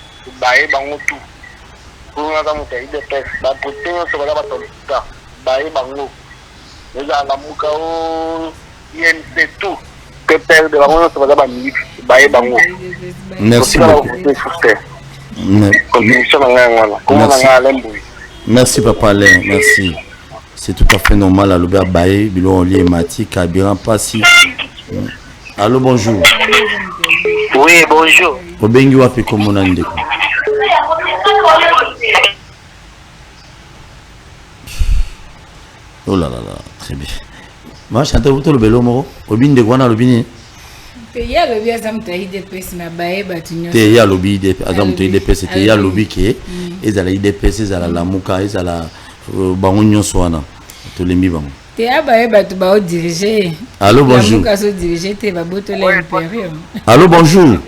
Speaker 4: bae bango tout. Pour na muka IDPS ba politicien so ba tolika bae bango. Eza la muka o INC tout. Que père de bango so ba mini bae bango.
Speaker 1: Merci beaucoup. Merci Papa Alain, merci. C'est tout à fait normal à l'Aubert Baye, Bilon Oli et Mati, Kabiran Passi. Allô, bonjour.
Speaker 4: Oui, bonjour.
Speaker 1: Obengi wapi komona ndeko. Oh là là là, très bien. Moi, je chante le belo moro. Obinde Guana Lobini.
Speaker 2: Il y a le bien ça IDPS na bae batunyo.
Speaker 1: Il y a lobby IDPS, azam to IDPS il y a lobby qui est à la IDPS, ils à la lamuka, ils à la bangonyo soana. To lembi bango.
Speaker 2: Te ya bae batu ba diriger.
Speaker 1: Allô bonjour.
Speaker 2: Lamuka so diriger te ba boto la impérium.
Speaker 1: Allô bonjour.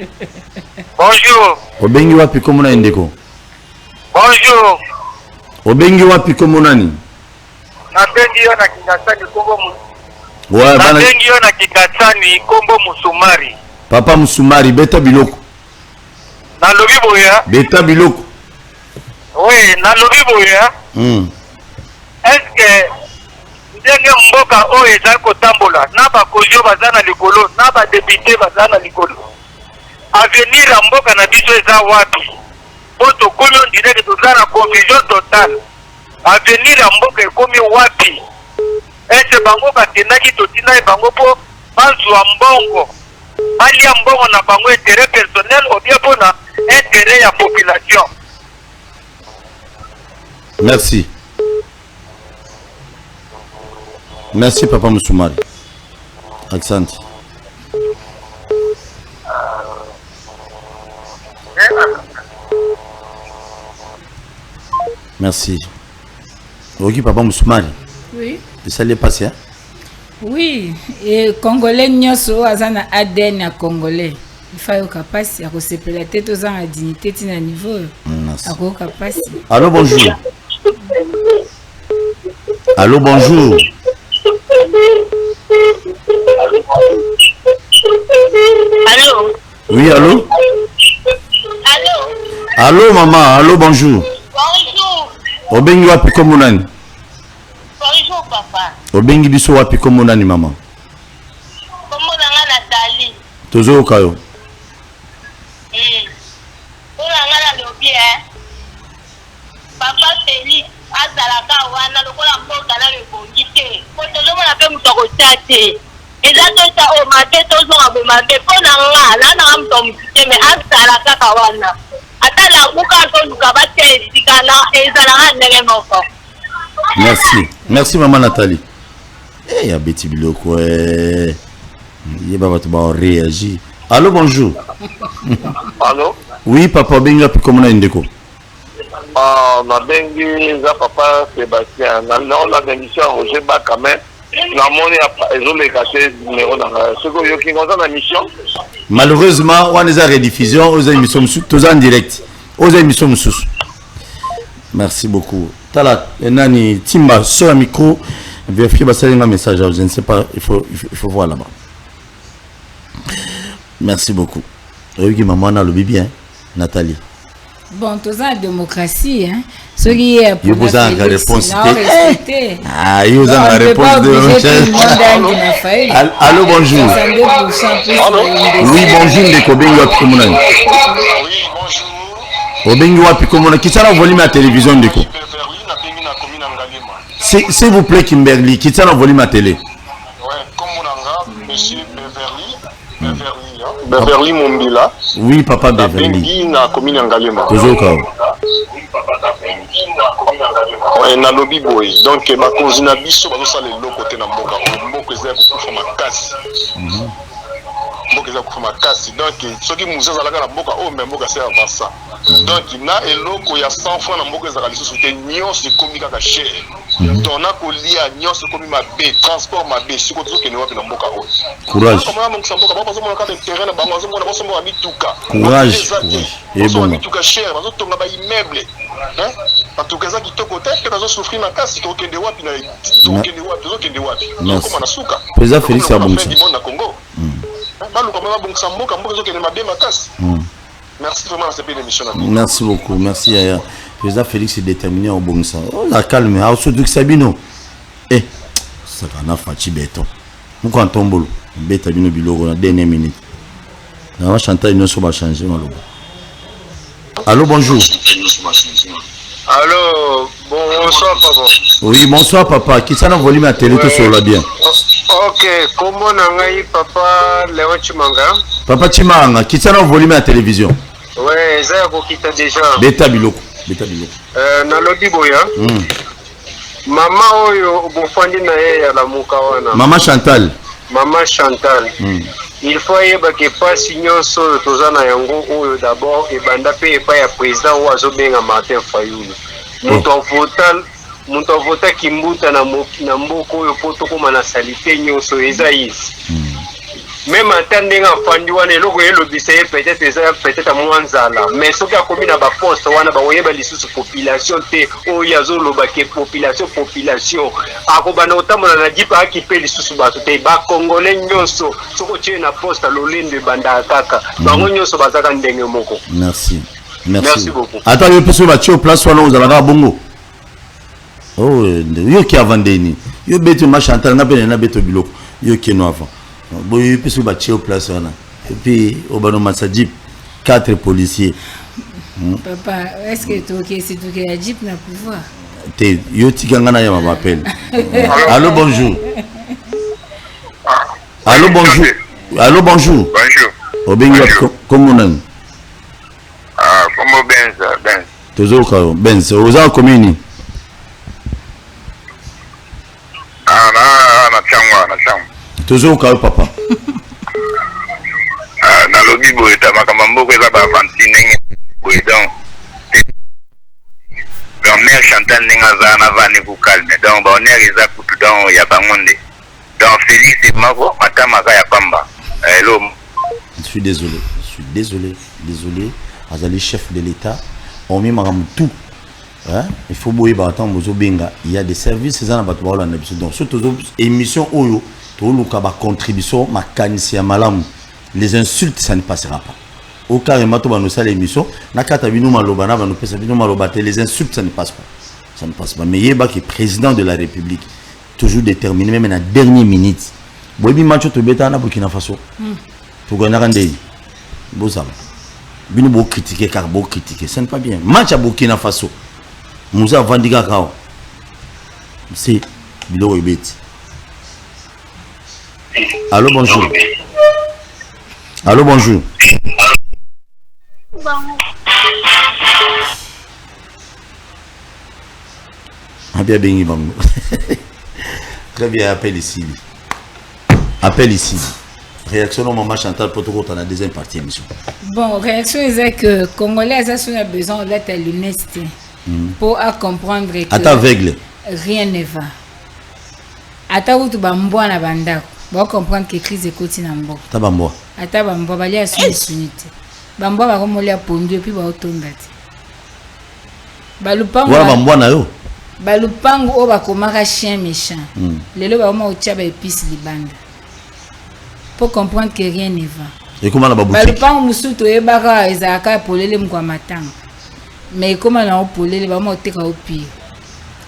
Speaker 4: Bonjour.
Speaker 1: Obengi wapi komona ndeko?
Speaker 4: Bonjour.
Speaker 1: Obengi wapi komona ni?
Speaker 4: Nabengi yo na Kingasani Kombo
Speaker 1: Ouais, bana.
Speaker 4: Nabengi yo na Kingasani Kombo Musumari.
Speaker 1: Papa Musumari beta biloko.
Speaker 4: Na lobi boya.
Speaker 1: Beta biloko.
Speaker 4: Oui, na lobi boya. Est-ce que ndenge mboka oyo eza kotambola na bakozio baza na likolo na badepute baza na likolo avenir ya mboka na biso eza wapi po tokomi on direct toza na confusion totale avenir ya mboka ekomi wapi ese bango bakendaki totina ye bango mpo bazwa mbongo balia mbongo na bango intérêt personnel obien mpona intérêt ya population.
Speaker 1: Merci. Merci Papa Musumari. Accent. Merci. Ok Papa Musumari.
Speaker 2: Oui.
Speaker 1: Ça l'est passé hein?
Speaker 2: Oui, et Congolais nyoso azana ADN ya Congolais. Il faut capacité à se plater tous en dignité tina niveau.
Speaker 1: Merci.
Speaker 2: Ako capacité.
Speaker 1: Allô bonjour. Allô bonjour.
Speaker 5: Allô.
Speaker 1: Oui, allô?
Speaker 5: Allô.
Speaker 1: Allô maman, allô bonjour.
Speaker 5: Bonjour.
Speaker 1: Obengi wapi komunani?
Speaker 5: Bonjour papa.
Speaker 1: Obengi biso wapi komunani maman?
Speaker 5: Comment on a Nathalie?
Speaker 1: Tozo kayo.
Speaker 5: On a le bien. Papa Félix azalaka wana lokola mboka na le bongite. Ko tozo mona pe mutoko tate. Eza to sa o mate tozo ngabo mate pona nga na mto mutite me azalaka ka wana. Ata la buka to luka bate sikana ezalaka ndenge moko.
Speaker 1: Merci. Merci maman Nathalie. Eh ya beti biloko eh. Yeba batu ba réagir. Allô bonjour.
Speaker 4: Allô?
Speaker 1: Oui papa Obengi wapi komunani ndeko?
Speaker 4: Nabengi za papa Sébastien na la émission Roger Bakame na moni ezoleka te numéro na soko yoki ngoza na mission.
Speaker 1: Malheureusement on est en rediffusion aux émissions tous en direct aux émissions sous. Merci beaucoup. Tala nani Timba sur le micro vérifier un message je ne sais pas il faut voir là-bas. Merci beaucoup. Oui maman na le bibi hein Nathalie.
Speaker 2: Bon, tous en démocratie, hein. Ce qui est pour
Speaker 1: vous avez la réponse. Ah, il vous a la réponse de Allô, bonjour. Oui, bonjour, Ndeko Bengi wapi komunani.
Speaker 4: Oui, bonjour.
Speaker 1: Obengi wapi komunani. Qui t'a volume à télévision Ndeko? S'il vous plaît Kimberly, qui t'a volume à télé.
Speaker 4: Ouais, Komunanga, monsieur Beverly Mombila.
Speaker 1: Oui, papa Beverly.
Speaker 4: Bengi na commune Ngalema.
Speaker 1: Toujours kao.
Speaker 4: Ouais, na lobby boy. Donc ma cousine biso bazo sala le côté na mboka. Mboka eza kufa makasi. Mboka eza kufa makasi. Donc soki muza zalaka na mboka o mboka c'est avança. Donc na eloko ya 100 francs na mboka eza lisusu te nyonso ekomi kaka cher. Donc na kolia nyonso ekomi mabe, transport mabe, siko tozo ne wapi na mboka o.
Speaker 1: Courage.
Speaker 4: Comment mon samboka ba bazo mona ka terrain na bango bazo mona bazo mona mituka.
Speaker 1: Courage.
Speaker 4: Et bon. Mituka cher, bazo tonga ba immeuble. Hein? En tout cas, qui te côté, que nous souffrir ma casse, tu es de wapi, tu es de wapi, tu es de wapi. Comme Nasuka.
Speaker 1: Président Félix Abonso.
Speaker 4: Congo. Merci vraiment à cette émission.
Speaker 1: Merci beaucoup, merci Yaya. Président Félix est déterminé au bon sens. Oh la calme, ah surtout que Sabino. Eh, ça va na fachi beto. Nous quand tombolo, beta bino biloko na dernière minute. Na va chanter une chose va changer malo. Allô, bonjour.
Speaker 4: Allô, bonsoir papa.
Speaker 1: Oui, bonsoir papa. Qui ça n'a volume à télé tout sur la bien.
Speaker 4: Ok, comment nangai papa Léon Chimanga?
Speaker 1: Papa Chimanga, qui ça n'a volume à télévision.
Speaker 4: Ouais, ça a quitté déjà.
Speaker 1: Beta biloko, beta biloko.
Speaker 4: Na lobby boya. Mama oyo bofandi na ye ya la muka wana.
Speaker 1: Maman Chantal.
Speaker 4: Maman Chantal.
Speaker 6: il faut yeba ke pasi nyonso tozana yango oyo d'abord ebanda pe epa ya président oyo azobenga Martin Fayulu moto avota kimbuta na mboka oyo po tokóma na salite nyonso eza isi même ata ndenge afandi wana eloko elobisa ye peut-être mwa nzala mais soki akomi na baposte wana bakoyeba lisusu population te oyo azoloba ke population akobanda kotambola na jipa akipe lisusu bato te bakongole nyonso soki otie na poste lolendo ebandaka kaka bango nyonso bazaka ndenge moko.
Speaker 1: Merci
Speaker 6: beaucoup.
Speaker 1: Attends, yo peso batie au place wana ozalaka bongo. Oh, yo ki avandeni yo beto machantal na pene na beto biloko yo ki no avant. Bon, il peut se battre au place. Et puis, au Bano Massadjip, 4 policiers.
Speaker 2: Papa, est-ce que tu es si tu es à Jeep n'a pouvoir?
Speaker 1: Yo Tigangana Yama m'appelle. Allô, bonjour. Allô, bonjour. Allô, bonjour.
Speaker 7: Bonjour.
Speaker 1: Obenga, comment on est?
Speaker 7: Comment Ben?
Speaker 1: Toujours Ben, c'est aux gens communes.
Speaker 7: Na changwa.
Speaker 1: Toujours au papa.
Speaker 7: Na lobi boeta makambo ko eza ba vantine boedan. Grand-mère Chantal ningaza na vani ku calme. Donc ba oner eza kutu donc ya bangonde. Donc Félix mako matama ka ya pamba. Hello.
Speaker 1: Je suis désolé. Azali chef de l'État. On met maram tout. Hein? Il faut boyer attendre bozo benga. Il y a des services ça na bato ba na biso. Donc surtout émission oyo ma contribution, ma canisse malam. Les insultes, ça ne passera pas. Au cas où nous avons l'émission, les insultes, ça ne passe pas. Ça ne passe pas. Mais Yeba qui est président de la République, toujours déterminé, même à la dernière minute. Bobi Macho to beta na Burkina Faso. Pour gagner un day. Bon ça. Bino bo critiquer car bo critiquer, ça n'est pas bien. Match à Burkina Faso. Nous avons vendu Kakao. C'est Bilo Ebeti. Allô, bonjour. Allô, bonjour. Bien, bien, très bien, appelle ici. Réaction au moment Chantal pour tout la deuxième partie émission.
Speaker 2: Bon, réaction est que Congolais a besoin d'être l'honnêteté pour comprendre que
Speaker 1: aveugle.
Speaker 2: Rien ne va. Ata tu bamboa na bandako. Ba comprendre que crise est continue en bas. Ata bamboa bali a sunité. Bamboa ba komoli a pondu et puis ba otonda ti. Balupango.
Speaker 1: Voilà bamboa na yo.
Speaker 2: Balupango o ba komaka chien méchant. Lelo ba ma otia ba épice libanda. Pour comprendre que rien ne va.
Speaker 1: Et comment la baboutique?
Speaker 2: Balupango musuto e baka ezaka polele mkwa matanga. Mais comment na polele ba ma oteka au pire.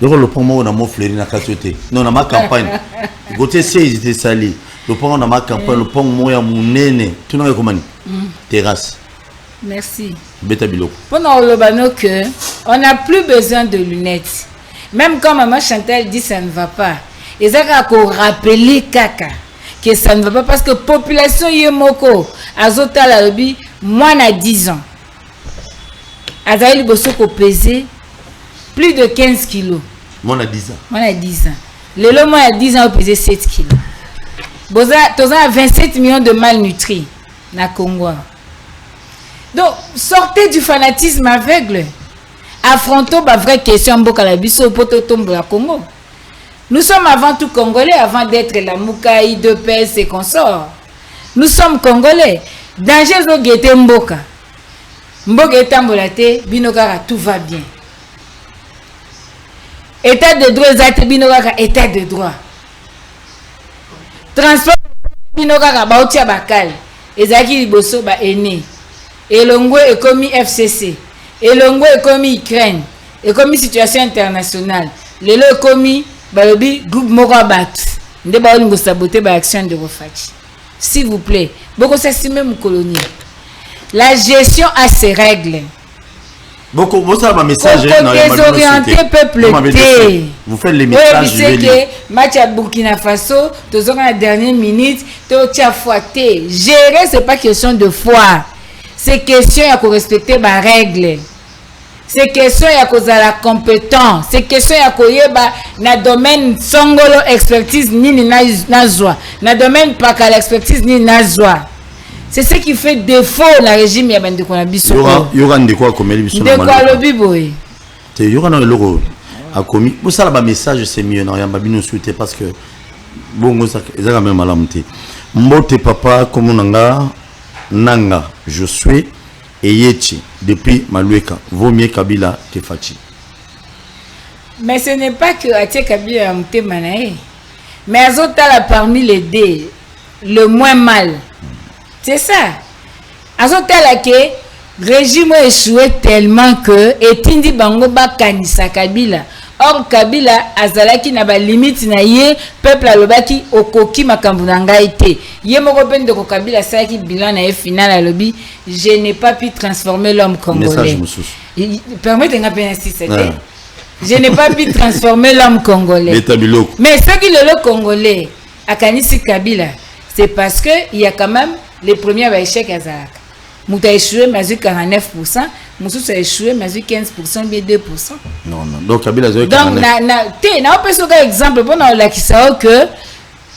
Speaker 1: Donc le point où on a mon fleuri na katoté. Non, on ma campagne. Côté 16 était salé. Le point on a ma campagne, le point où ya munene. Tu n'as comment terrasse.
Speaker 2: Merci.
Speaker 1: Beta biloko.
Speaker 2: Pendant le bano que on n'a plus besoin de lunettes. Même quand maman Chantal dit ça ne va pas. Et ça qu'on rappeler kaka que ça ne va pas parce que population yemoko azota la lobby moins à 10 ans. Azaïli bosso ko peser plus de 15 kilos.
Speaker 1: Moi, on a 10 ans.
Speaker 2: Moi, on a 10 ans. Le lot, moi, à 10 ans, on pesait 7 kilos. Boza, tu as 27 millions de malnutris na Congo. Donc, sortez du fanatisme aveugle. Affrontons la vraie question Mbokalabiso pour tomber à Congo. Nous sommes avant tout Congolais, avant d'être la Moukaï, de PS et consorts. Nous sommes Congolais. Danger zo gete Mboka. Mboka etambolate, binokara, tout va bien. État de droit, état de droit. Transport, binokara, baoutia bakal. Ezaki liboso ba ene. Elongo est commis FCC. Elongo est commis Ukraine. Et commis situation internationale. Lelo est commis balobi groupe Morabat. Nde ba olingo saboter ba action de Rofati. S'il vous plaît, beaucoup s'estimer mon colonie. La gestion a ses règles.
Speaker 1: Beaucoup, vous avez un message.
Speaker 2: Désorienter peuple.
Speaker 1: Vous faites les messages.
Speaker 2: Oui, que match à Burkina Faso, toujours à la dernière minute, tu as foité. Gérer, c'est pas question de foi. C'est question à respecter ma règle. c'est question ya kozala compétent, c'est question ya koyeba na domaine songolo expertise nini nazwa, na domaine pakala expertise nini nazwa. C'est ce qui fait défaut la régime ya bande kona biso.
Speaker 1: Yoga ndeko komeli biso
Speaker 2: na ndeko alobi boye.
Speaker 1: Te yoga na loko akomi. Pour ça ba message c'est mieux na yamba bino souhaiter parce que bongo ça ezaka même malamu te. Mbote papa komunanga nanga je suis Eyechi depuis Malueka vaut mieux Kabila que Fachi.
Speaker 2: Mais ce n'est pas que Atie Kabila amte manae. Mais azotala parmi les deux le moins mal. C'est ça. Azotala que régime a échoué tellement que etindi bango ba kanisa Kabila. Or Kabila azalaki na ba limite na ye peuple alobaki okoki makambu na ngai te. Ye moko pende ko Kabila saki bilan na final alobi je n'ai pas pu transformer l'homme congolais. Permettez-moi de insister. Je n'ai pas pu transformer l'homme congolais. Mais ce qui le congolais a kanisi Kabila, c'est parce que il y a quand même les premiers échecs à Zalaka. Mouta a échoué, mais 49%. Moussous a échoué, mais 15%, bien 2%.
Speaker 1: Non. Donc, Kabila a 49%.
Speaker 2: Donc, na opération exemple, pour nous, que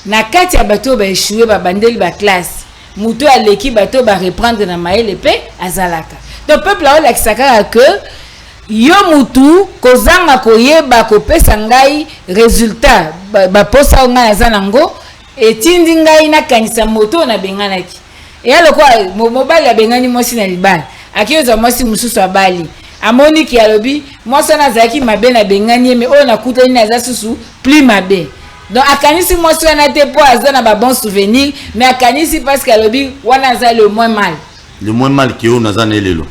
Speaker 2: na kati ya bateau ba échoué, ba bandeli ba classe. Moutou a l'équipe bateau ba reprendre na maï l'épée à Zalaka. Donc, peuple là, la que yo moutou, kozanga koyeba kopesa ngai résultat, ba posa nga na zanango, et tindi ngai na kanisa moto na benganaki. Et alors quoi, mobile a bengani mosi na libal. Akioza mosi mususu abali. Amoni ki alobi, mosi na zaki mabe na bengani mais on a kuta ni na susu plus mabe. Donc akanisi mosi na te po azana ba bon souvenir, mais akanisi parce qu'alobi wana za le moins mal.
Speaker 1: Le moins mal qui est au nazana lelo.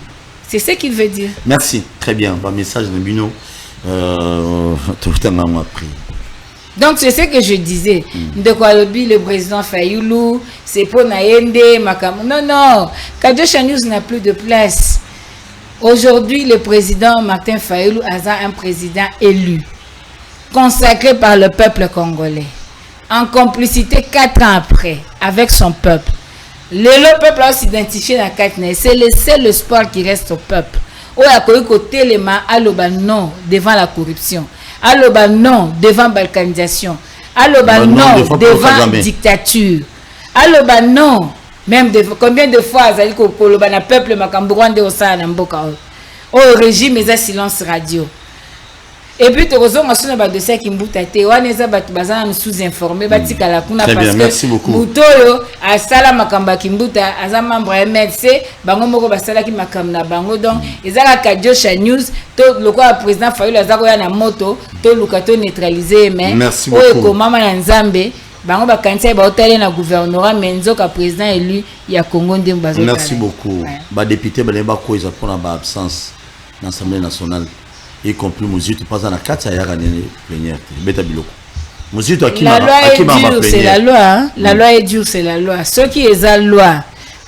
Speaker 2: C'est ce qu'il veut dire.
Speaker 1: Merci, très bien. Bon message de Bino. Tout le temps appris.
Speaker 2: Donc c'est ce que je disais. De quoi le président Fayoulou, c'est pour Naende, Makam. Non. Kadosha News n'a plus de place. Aujourd'hui, le président Martin Fayoulou a un président élu, consacré par le peuple congolais, en complicité 4 ans après, avec son peuple. Le peuple a s'identifié dans 4 ans. C'est le seul espoir qui reste au peuple. Où a côté les mains à non devant la corruption. Aloba non devant balkanisation. Aloba non devant dictature. Aloba non même combien de fois azali ko koloba na peuple makamburande osala na mboka au régime eza silence radio. Et puis tu rezo ngasuna ba dossier kimbuta te waneza batu bazana sous-informé batika la kuna parce que mutoyo asala makamba kimbuta aza membre ya MLC bango moko basala ki makamna bango donc ezala ka Josha News to lokwa président Fayoulou azako ya na moto to lukato neutraliser mais o ko mama na Nzambe bango bakanisa ba hôtel na gouvernorat menzoka président élu ya Congo ndemba bazo.
Speaker 1: Merci beaucoup. Ba député ba leba ko pour ba absence dans l'Assemblée nationale. Y compris Mouzito pas en a 4 à l'année plénière.
Speaker 2: La loi est dure, c'est la loi. Hein? La loi est dure, c'est la loi. Ce qui est la loi,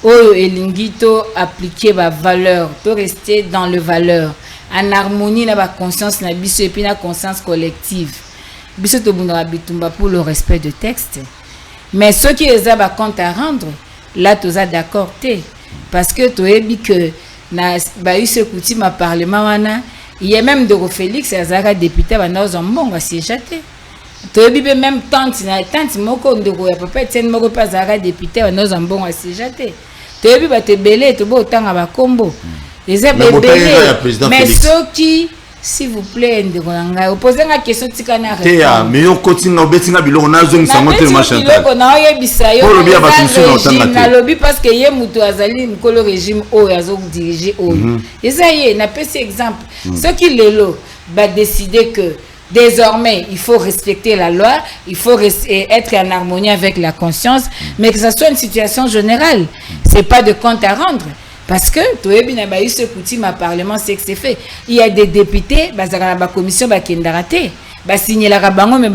Speaker 2: Elingito appliquer ma valeur, peut rester dans le valeur, en harmonie avec la conscience, et puis la conscience collective. Biso to bunda bitumba pour le respect de texte. Mais ce qui est à compte à rendre, là tu es d'accord parce que tu as dit que na ba eu ce coutume à parlement wana. Il y a même de Félix Azara député dans Zambongo siégeaté. Tu as même tante moko ndeko ya papa tienne moko pas Azara député dans Zambongo siégeaté. Tu as vu ba te belé to bo tanga ba kombo. Les mais ceux qui s'il vous plaît ndeko nanga opposer la question tikana
Speaker 1: répondre. Mais yo continue obetinga biloko nazo ngisangote machin.
Speaker 2: Biloko na oyebisa yo. Pour le bien ba na lobby parce que ye mutu azali mkolo régime o yazo diriger o. Esaye na pesi exemple. Ceux qui lelo va décider que désormais il faut respecter la loi, il faut être en harmonie avec la conscience, mais que ça soit une situation générale. C'est pas de compte à rendre. Parce que tu as bien eu ce coutume à parlement, c'est que c'est fait. Il y a des députés, la commission qui a signé la rabango, mais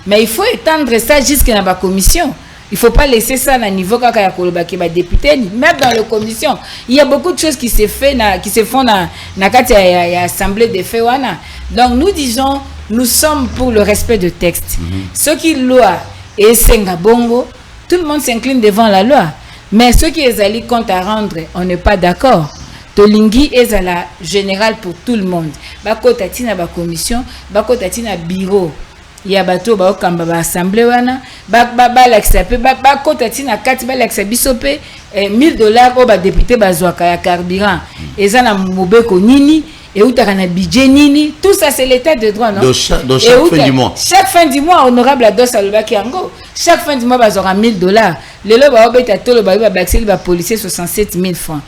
Speaker 2: mais il faut étendre ça jusqu'à la commission. Il ne faut pas laisser ça à niveau qui est député, même dans la commission. Il y a beaucoup de choses qui se font dans l'Assemblée des faits. Donc nous disons, nous sommes pour le respect de texte. Ceux qui loi et Sengabongo, tout le monde s'incline devant la loi. Mais ceux qui les allient compte à rendre, on n'est pas d'accord. tolingi ezala général pour tout le monde. Bakota tina ba commission, bakota tina bureau. Ya bato ba okamba ba assemblée wana, ba lakisa pe bakota tina kati ba lakisa bisope $1000 o ba député bazwaka ya carburant. Eza na mobeko nini et utaka na budget nini, tout ça c'est l'état de droit, non?
Speaker 1: Donc chaque fin du mois.
Speaker 2: Chaque fin du mois, honorable Ados Alobaki Ango, chaque fin du mois bazora $1000. Lelo ba obeta tolo ba baxeli ba policier 67 000 francs.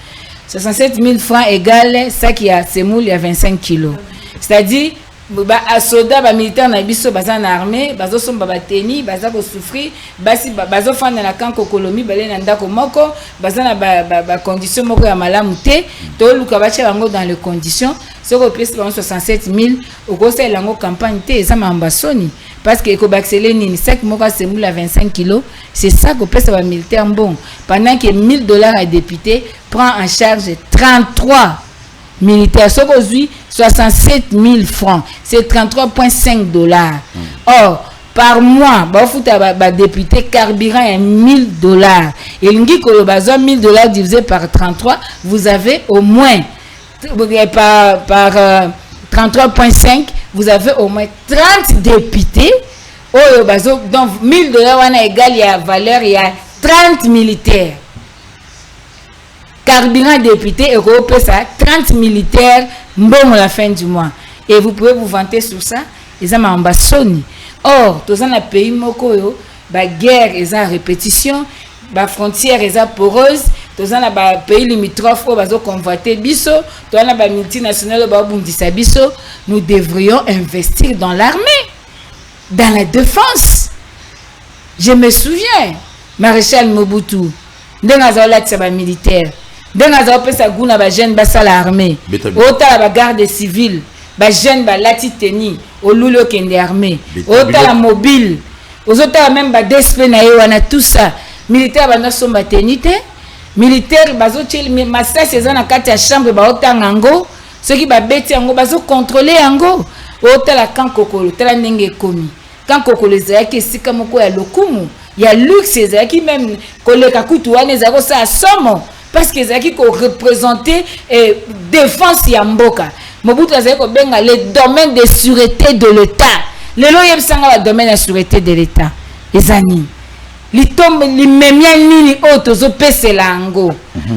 Speaker 2: 67 000 francs égale ça qui a semoule il y a 25 kilos. C'est-à-dire ba soda ba militaire na biso baza na armée, bazo somba ba teni, baza ko souffrir, basi bazo fanda na kanko kolomi balé na ndako moko, baza na ba condition moko ya malamu te, to luka ba bango dans les conditions, soko pièce 67 000, okosa lango campagne te eza mambasoni parce que ko baxeler nini sac moko semoule à 25 kilos, c'est ça que pèse ba militaire bon, pendant que $1000 à député prend en charge 33 militaires. Ce qu'aujourd'hui 67 000 francs, c'est $33.5. Or, par mois, ba député carburant est $1000. Et l'ingi que le bazar $1000 divisé par 33, vous avez au moins par 33.5, vous avez au moins 30 députés. Oh, donc $1000 on a égal, il y a valeur, il y a 30 militaires. Carburant député et repose ça 30 militaires bon à la fin du mois. Et vous pouvez vous vanter sur ça. Ils ont ambassoni. Or, tous dans le pays moko yo, ba guerre ils ont répétition, ba frontière ils ont poreuse, tous dans le pays limitrophe où bazo convoiter biso, tous dans ba multinationale ba bundisa biso, nous devrions investir dans l'armée, dans la défense. Je me souviens, Maréchal Mobutu, dans la militaire. Dans la pesa guna ba jeune basa l'armée ota la garde civile ba jeune ba lati teni au lulo kende armée ota la mobile ozota même ba DSP na wana tout ça militaire ba naso maternité militaire bazo tchel massa saison na kati ya chambre ba ota ngango ceux qui ba beti yango bazo contrôler yango ota la kankokolo tala ndenge komi kankokolo ezaki sika moko ya lokumu ya luxe ezaki même koleka kutu wana ezako sa somo parce que ezaki ko représenter défense ya mboka. Mobutu azaki ko benga le domaine de sûreté de l'État. Lelo yebsanga ba domaine de sûreté de l'État. Ezani. Litombe limemia nini otozo pesela ngo.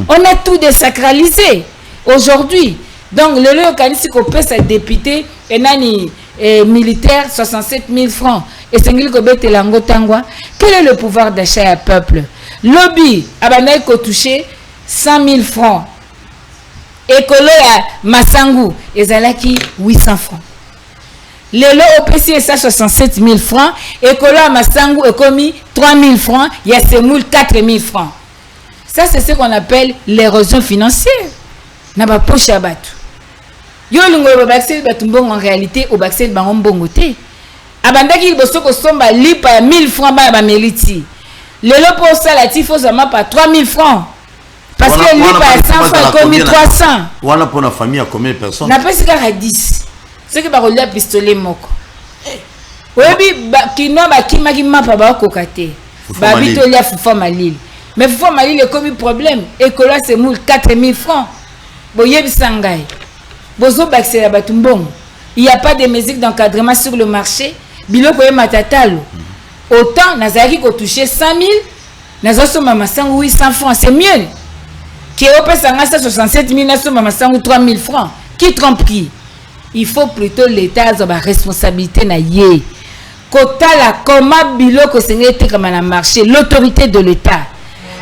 Speaker 2: On a tout désacralisé aujourd'hui. Donc lelo kanisi ko pesa député enani militaire 67 000 francs et sengili ko betela ngo tangwa. Quel est le pouvoir d'achat à peuple? Lobby abanayi ko toucher 100 000 francs. Écolo ya Masangu, ezalaki 800 francs. Lelo OPC ça 67 000 francs. Écolo ya Masangu est commis 3 000 francs. Il y a semoule 4 000 francs. Ça c'est ce qu'on appelle l'érosion financière. Na ba poche ya batu. Yo lingo ba baxel batumbong en réalité au baxel ba mbongo te. Abandaki bosoko somba lipa 1000 francs ba meliti. Lelo pour ça la tifo ça m'a pas 3 000 francs. Parce que lui, par 100 francs, commis 300.
Speaker 1: Voilà pour la famille, à combien de personnes?
Speaker 2: N'a pas ce qu'il y a 10. C'est que par le pistolet moko. Oui, qui n'a pas qui m'a pas kokate. Babi to lia Fufa Malil. Mais Fufa Malil est comme un problème. Et que là c'est moule 4 000 francs. Boyeb Sangay. Bozo baxé la batumbong. Il n'y a pas de mesures d'encadrement sur le marché. Biloko e matatalo. Autant Nazari ko touché 100 000. Nazaso mama sang 800 francs, c'est mieux. Qui est au Pessanga 67 000, nazaso mama sang 3 000 francs. Qui trompe qui? Il faut plutôt l'État a sa responsabilité na yé. Kota la comment biloko sengete comme na marché, l'autorité de l'État.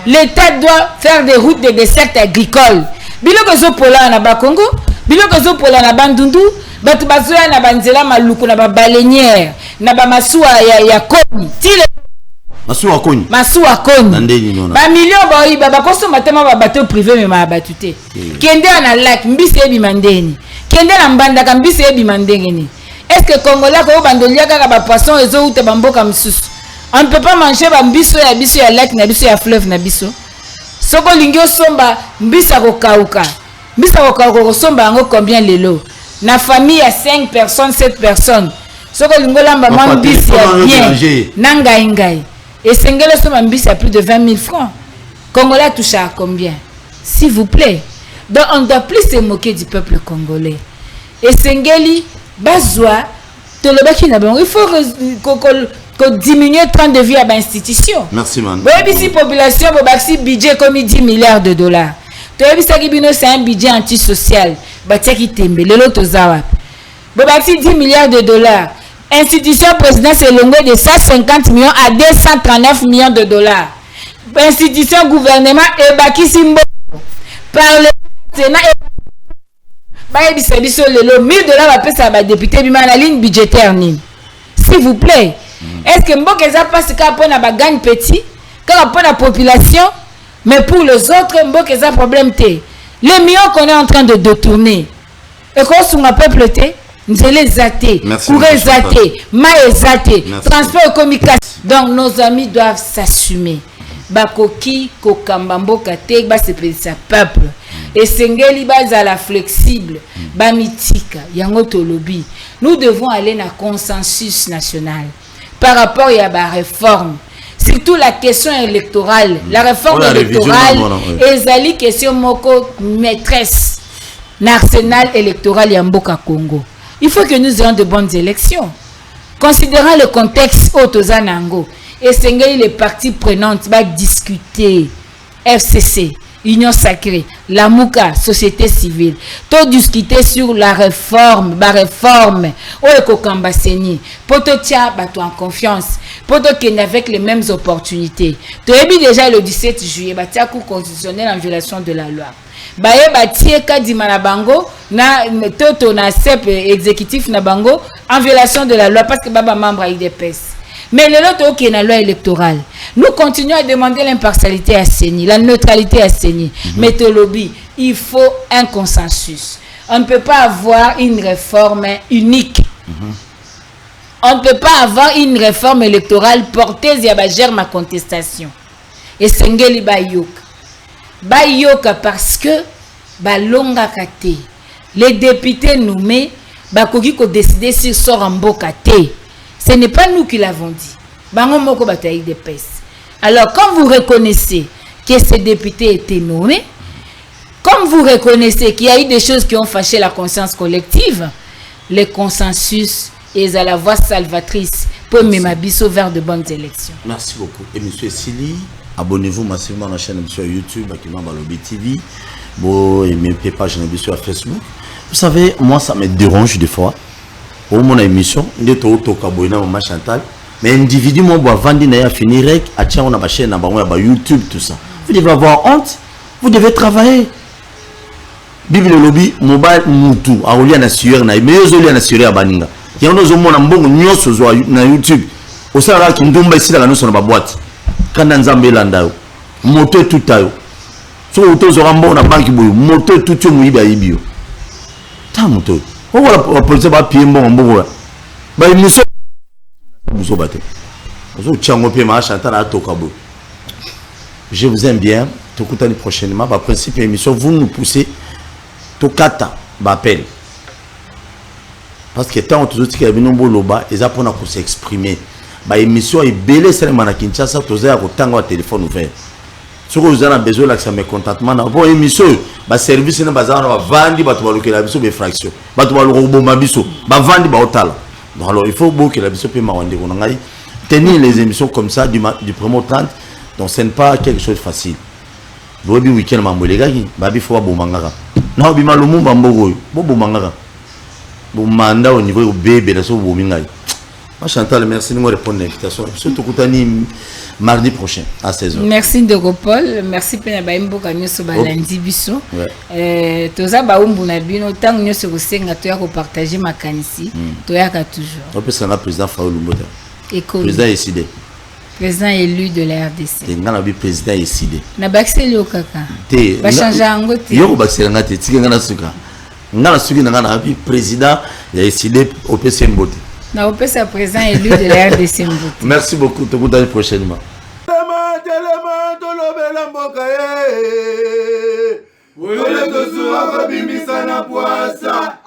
Speaker 2: L'État doit faire des routes de dessert agricole. Biloko zo pola na Bakongo, biloko zo pola na Bandundu, batu bazoya na banzela maluku na ba baleinière, na ba masuwa ya koni. Tile
Speaker 1: masuwa koni.
Speaker 2: Masuwa koni. Ba million ba iba ba koso matema ba bateau privé me ma batute. Kende na lac mbisi ebi mandeni. Kende na mbanda ka mbisi ebi mandengeni. Est-ce que Congolais ko bandolia ka ba poisson ezo ute bamboka msusu? On ne peut pas manger ba mbiso ya lac na biso ya fleuve na biso. Soko lingio somba mbisa ko kauka. Mbisa ko kauka ko somba ngo combien lelo? Na famille à 5 personnes, 7 personnes. Soko lingo lamba ma mbisi ya bien. Nanga ingai. Et Sengele somba mbisi à plus de 20 000 francs. Congolais touche à combien? S'il vous plaît. Donc on ne doit plus se moquer du peuple congolais. Et Sengeli, Bazwa, il faut diminuer le temps de vie à l'institution.
Speaker 1: Merci, man.
Speaker 2: Si la population a un budget comme 10 milliards de dollars, c'est un budget antisocial. Si 10 milliards de dollars, institution président c'est longueur de 150 millions à 239 millions de dollars. Institution gouvernement et Baki Simbo par le Sénat et 1000 dollars à la député du la ligne budgétaire. S'il vous plaît, est-ce que Mbokeza passe quand on a gagne petit, quand on a la population, mais pour les autres, Mbokeza problème té. Les millions qu'on est en train de détourner, et qu'on sur ma peuple té, nous allons zater, courir zater, maïs zater, transport communication. Donc nos amis doivent s'assumer. Bakoki kokambambo kate ba se sa peuple et sengeli bazala flexible ba mitika yango tolobi. Nous devons aller na consensus national par rapport à la réforme, surtout la question électorale, la réforme électorale ezali question moko maîtresse l'arsenal électoral ya mboka Congo. Il faut que nous ayons de bonnes élections considérant le contexte autozanango. Et les parties prenantes va discuter. FCC, Union Sacrée, la Mouka, société civile, tout discuter sur la réforme, pour te en confiance, pour te avec les mêmes opportunités. Tu as vu déjà le 17 juillet, tu as coup constitutionnel en violation de la loi. Baye batie kadima na bango na toto na CEP exécutif na bango en violation de la loi parce que baba membre a IDPS. Mais le lot qui est la loi électorale, nous continuons à demander l'impartialité à CENI, la neutralité à CENI. Mais te lobby, il faut un consensus. On ne peut pas avoir une réforme unique. On ne peut pas avoir une réforme électorale portée à ma contestation. Et Sengeli Bayoka. Bayoka parce que Balonga Kate. Les députés nommés, Bakogi ko décider sur Sorambo Kate. Ce n'est pas nous qui l'avons dit. Alors, quand vous reconnaissez que ces députés étaient nommés, comme vous reconnaissez qu'il y a eu des choses qui ont fâché la conscience collective, le consensus est à la voie salvatrice pour Memabiso vers de bonnes élections.
Speaker 1: Merci beaucoup. Et M. Sili, abonnez-vous massivement à la chaîne sur YouTube, Akima Balobi TV, et mes pages sur Facebook. Vous savez, moi, ça me dérange des fois. Au mon émission, il est au Tokaboina, au Chantal, mais individu, moi, va vendre à finir, à tiens, on a ma chaîne, à YouTube, tout ça. Vous devez avoir honte, vous devez travailler. Bible lobby, mobile, moutou, à Olia Nassur, na meilleurs Olia Nassur à Baninga. Il y a un autre monde, un bon nyos na YouTube. Au Sahara, qui nous ici dans la notion de ma boîte. Quand on Zambé Landao, moto tout tayo. So, auto Zorambo, na banque boyo, moto tout yo mouiba ibio. Ta moto. On va la police va pied bon bon. Bah il nous vous battez. Vous tchango pied ma Chantal à Tokabo. Je vous aime bien. Tokutani prochainement. Bah principe émission vous nous poussez. Tokata m'appelle. Parce que tant que tout ce qui est venu au loba, ils apprennent à s'exprimer. Bah émission est belle seulement à Kinshasa. Tous les au tango à téléphone ouvert. Si vous avez besoin de ça, mécontentement, bon émission, bah service na bazar na vandi ba to baloke la biso be fraction, ba to baloko bomba biso, ba vandi ba otala. Donc alors il faut que la biso pe mawande ko ngai tenir les émissions comme ça du premier au 30, donc ce n'est pas quelque chose de facile. Vous bi week-end mambo les gars, ba bi faut ba bomanga. Non bi malumu bambogo, bo bomanga. Bo manda au niveau bébé la so bomingai. Chantal, merci de me répondre à l'invitation. Surtout mardi prochain à 16h.
Speaker 2: Merci de Paul, merci Pena Baimbo Kanyoso Balandi Biso. Toza Baumbu Nabino, tant que nous sommes partager ma canisi, Toyaka toujours.
Speaker 1: On peut s'en président Faoul Lumboda. Président décidé.
Speaker 2: Président élu de la RDC.
Speaker 1: Le président décidé.
Speaker 2: Na baxeli o kaka. Ba changer angote.
Speaker 1: Yo baxeli ngate, tika ngana suka. Ngana suki ngana bi président décidé au PCM Bote.
Speaker 2: Na opesa président élu de la RDC Mbote.
Speaker 1: Merci beaucoup, te vous prochainement.
Speaker 3: Wele to suwa ko bimisa na puasa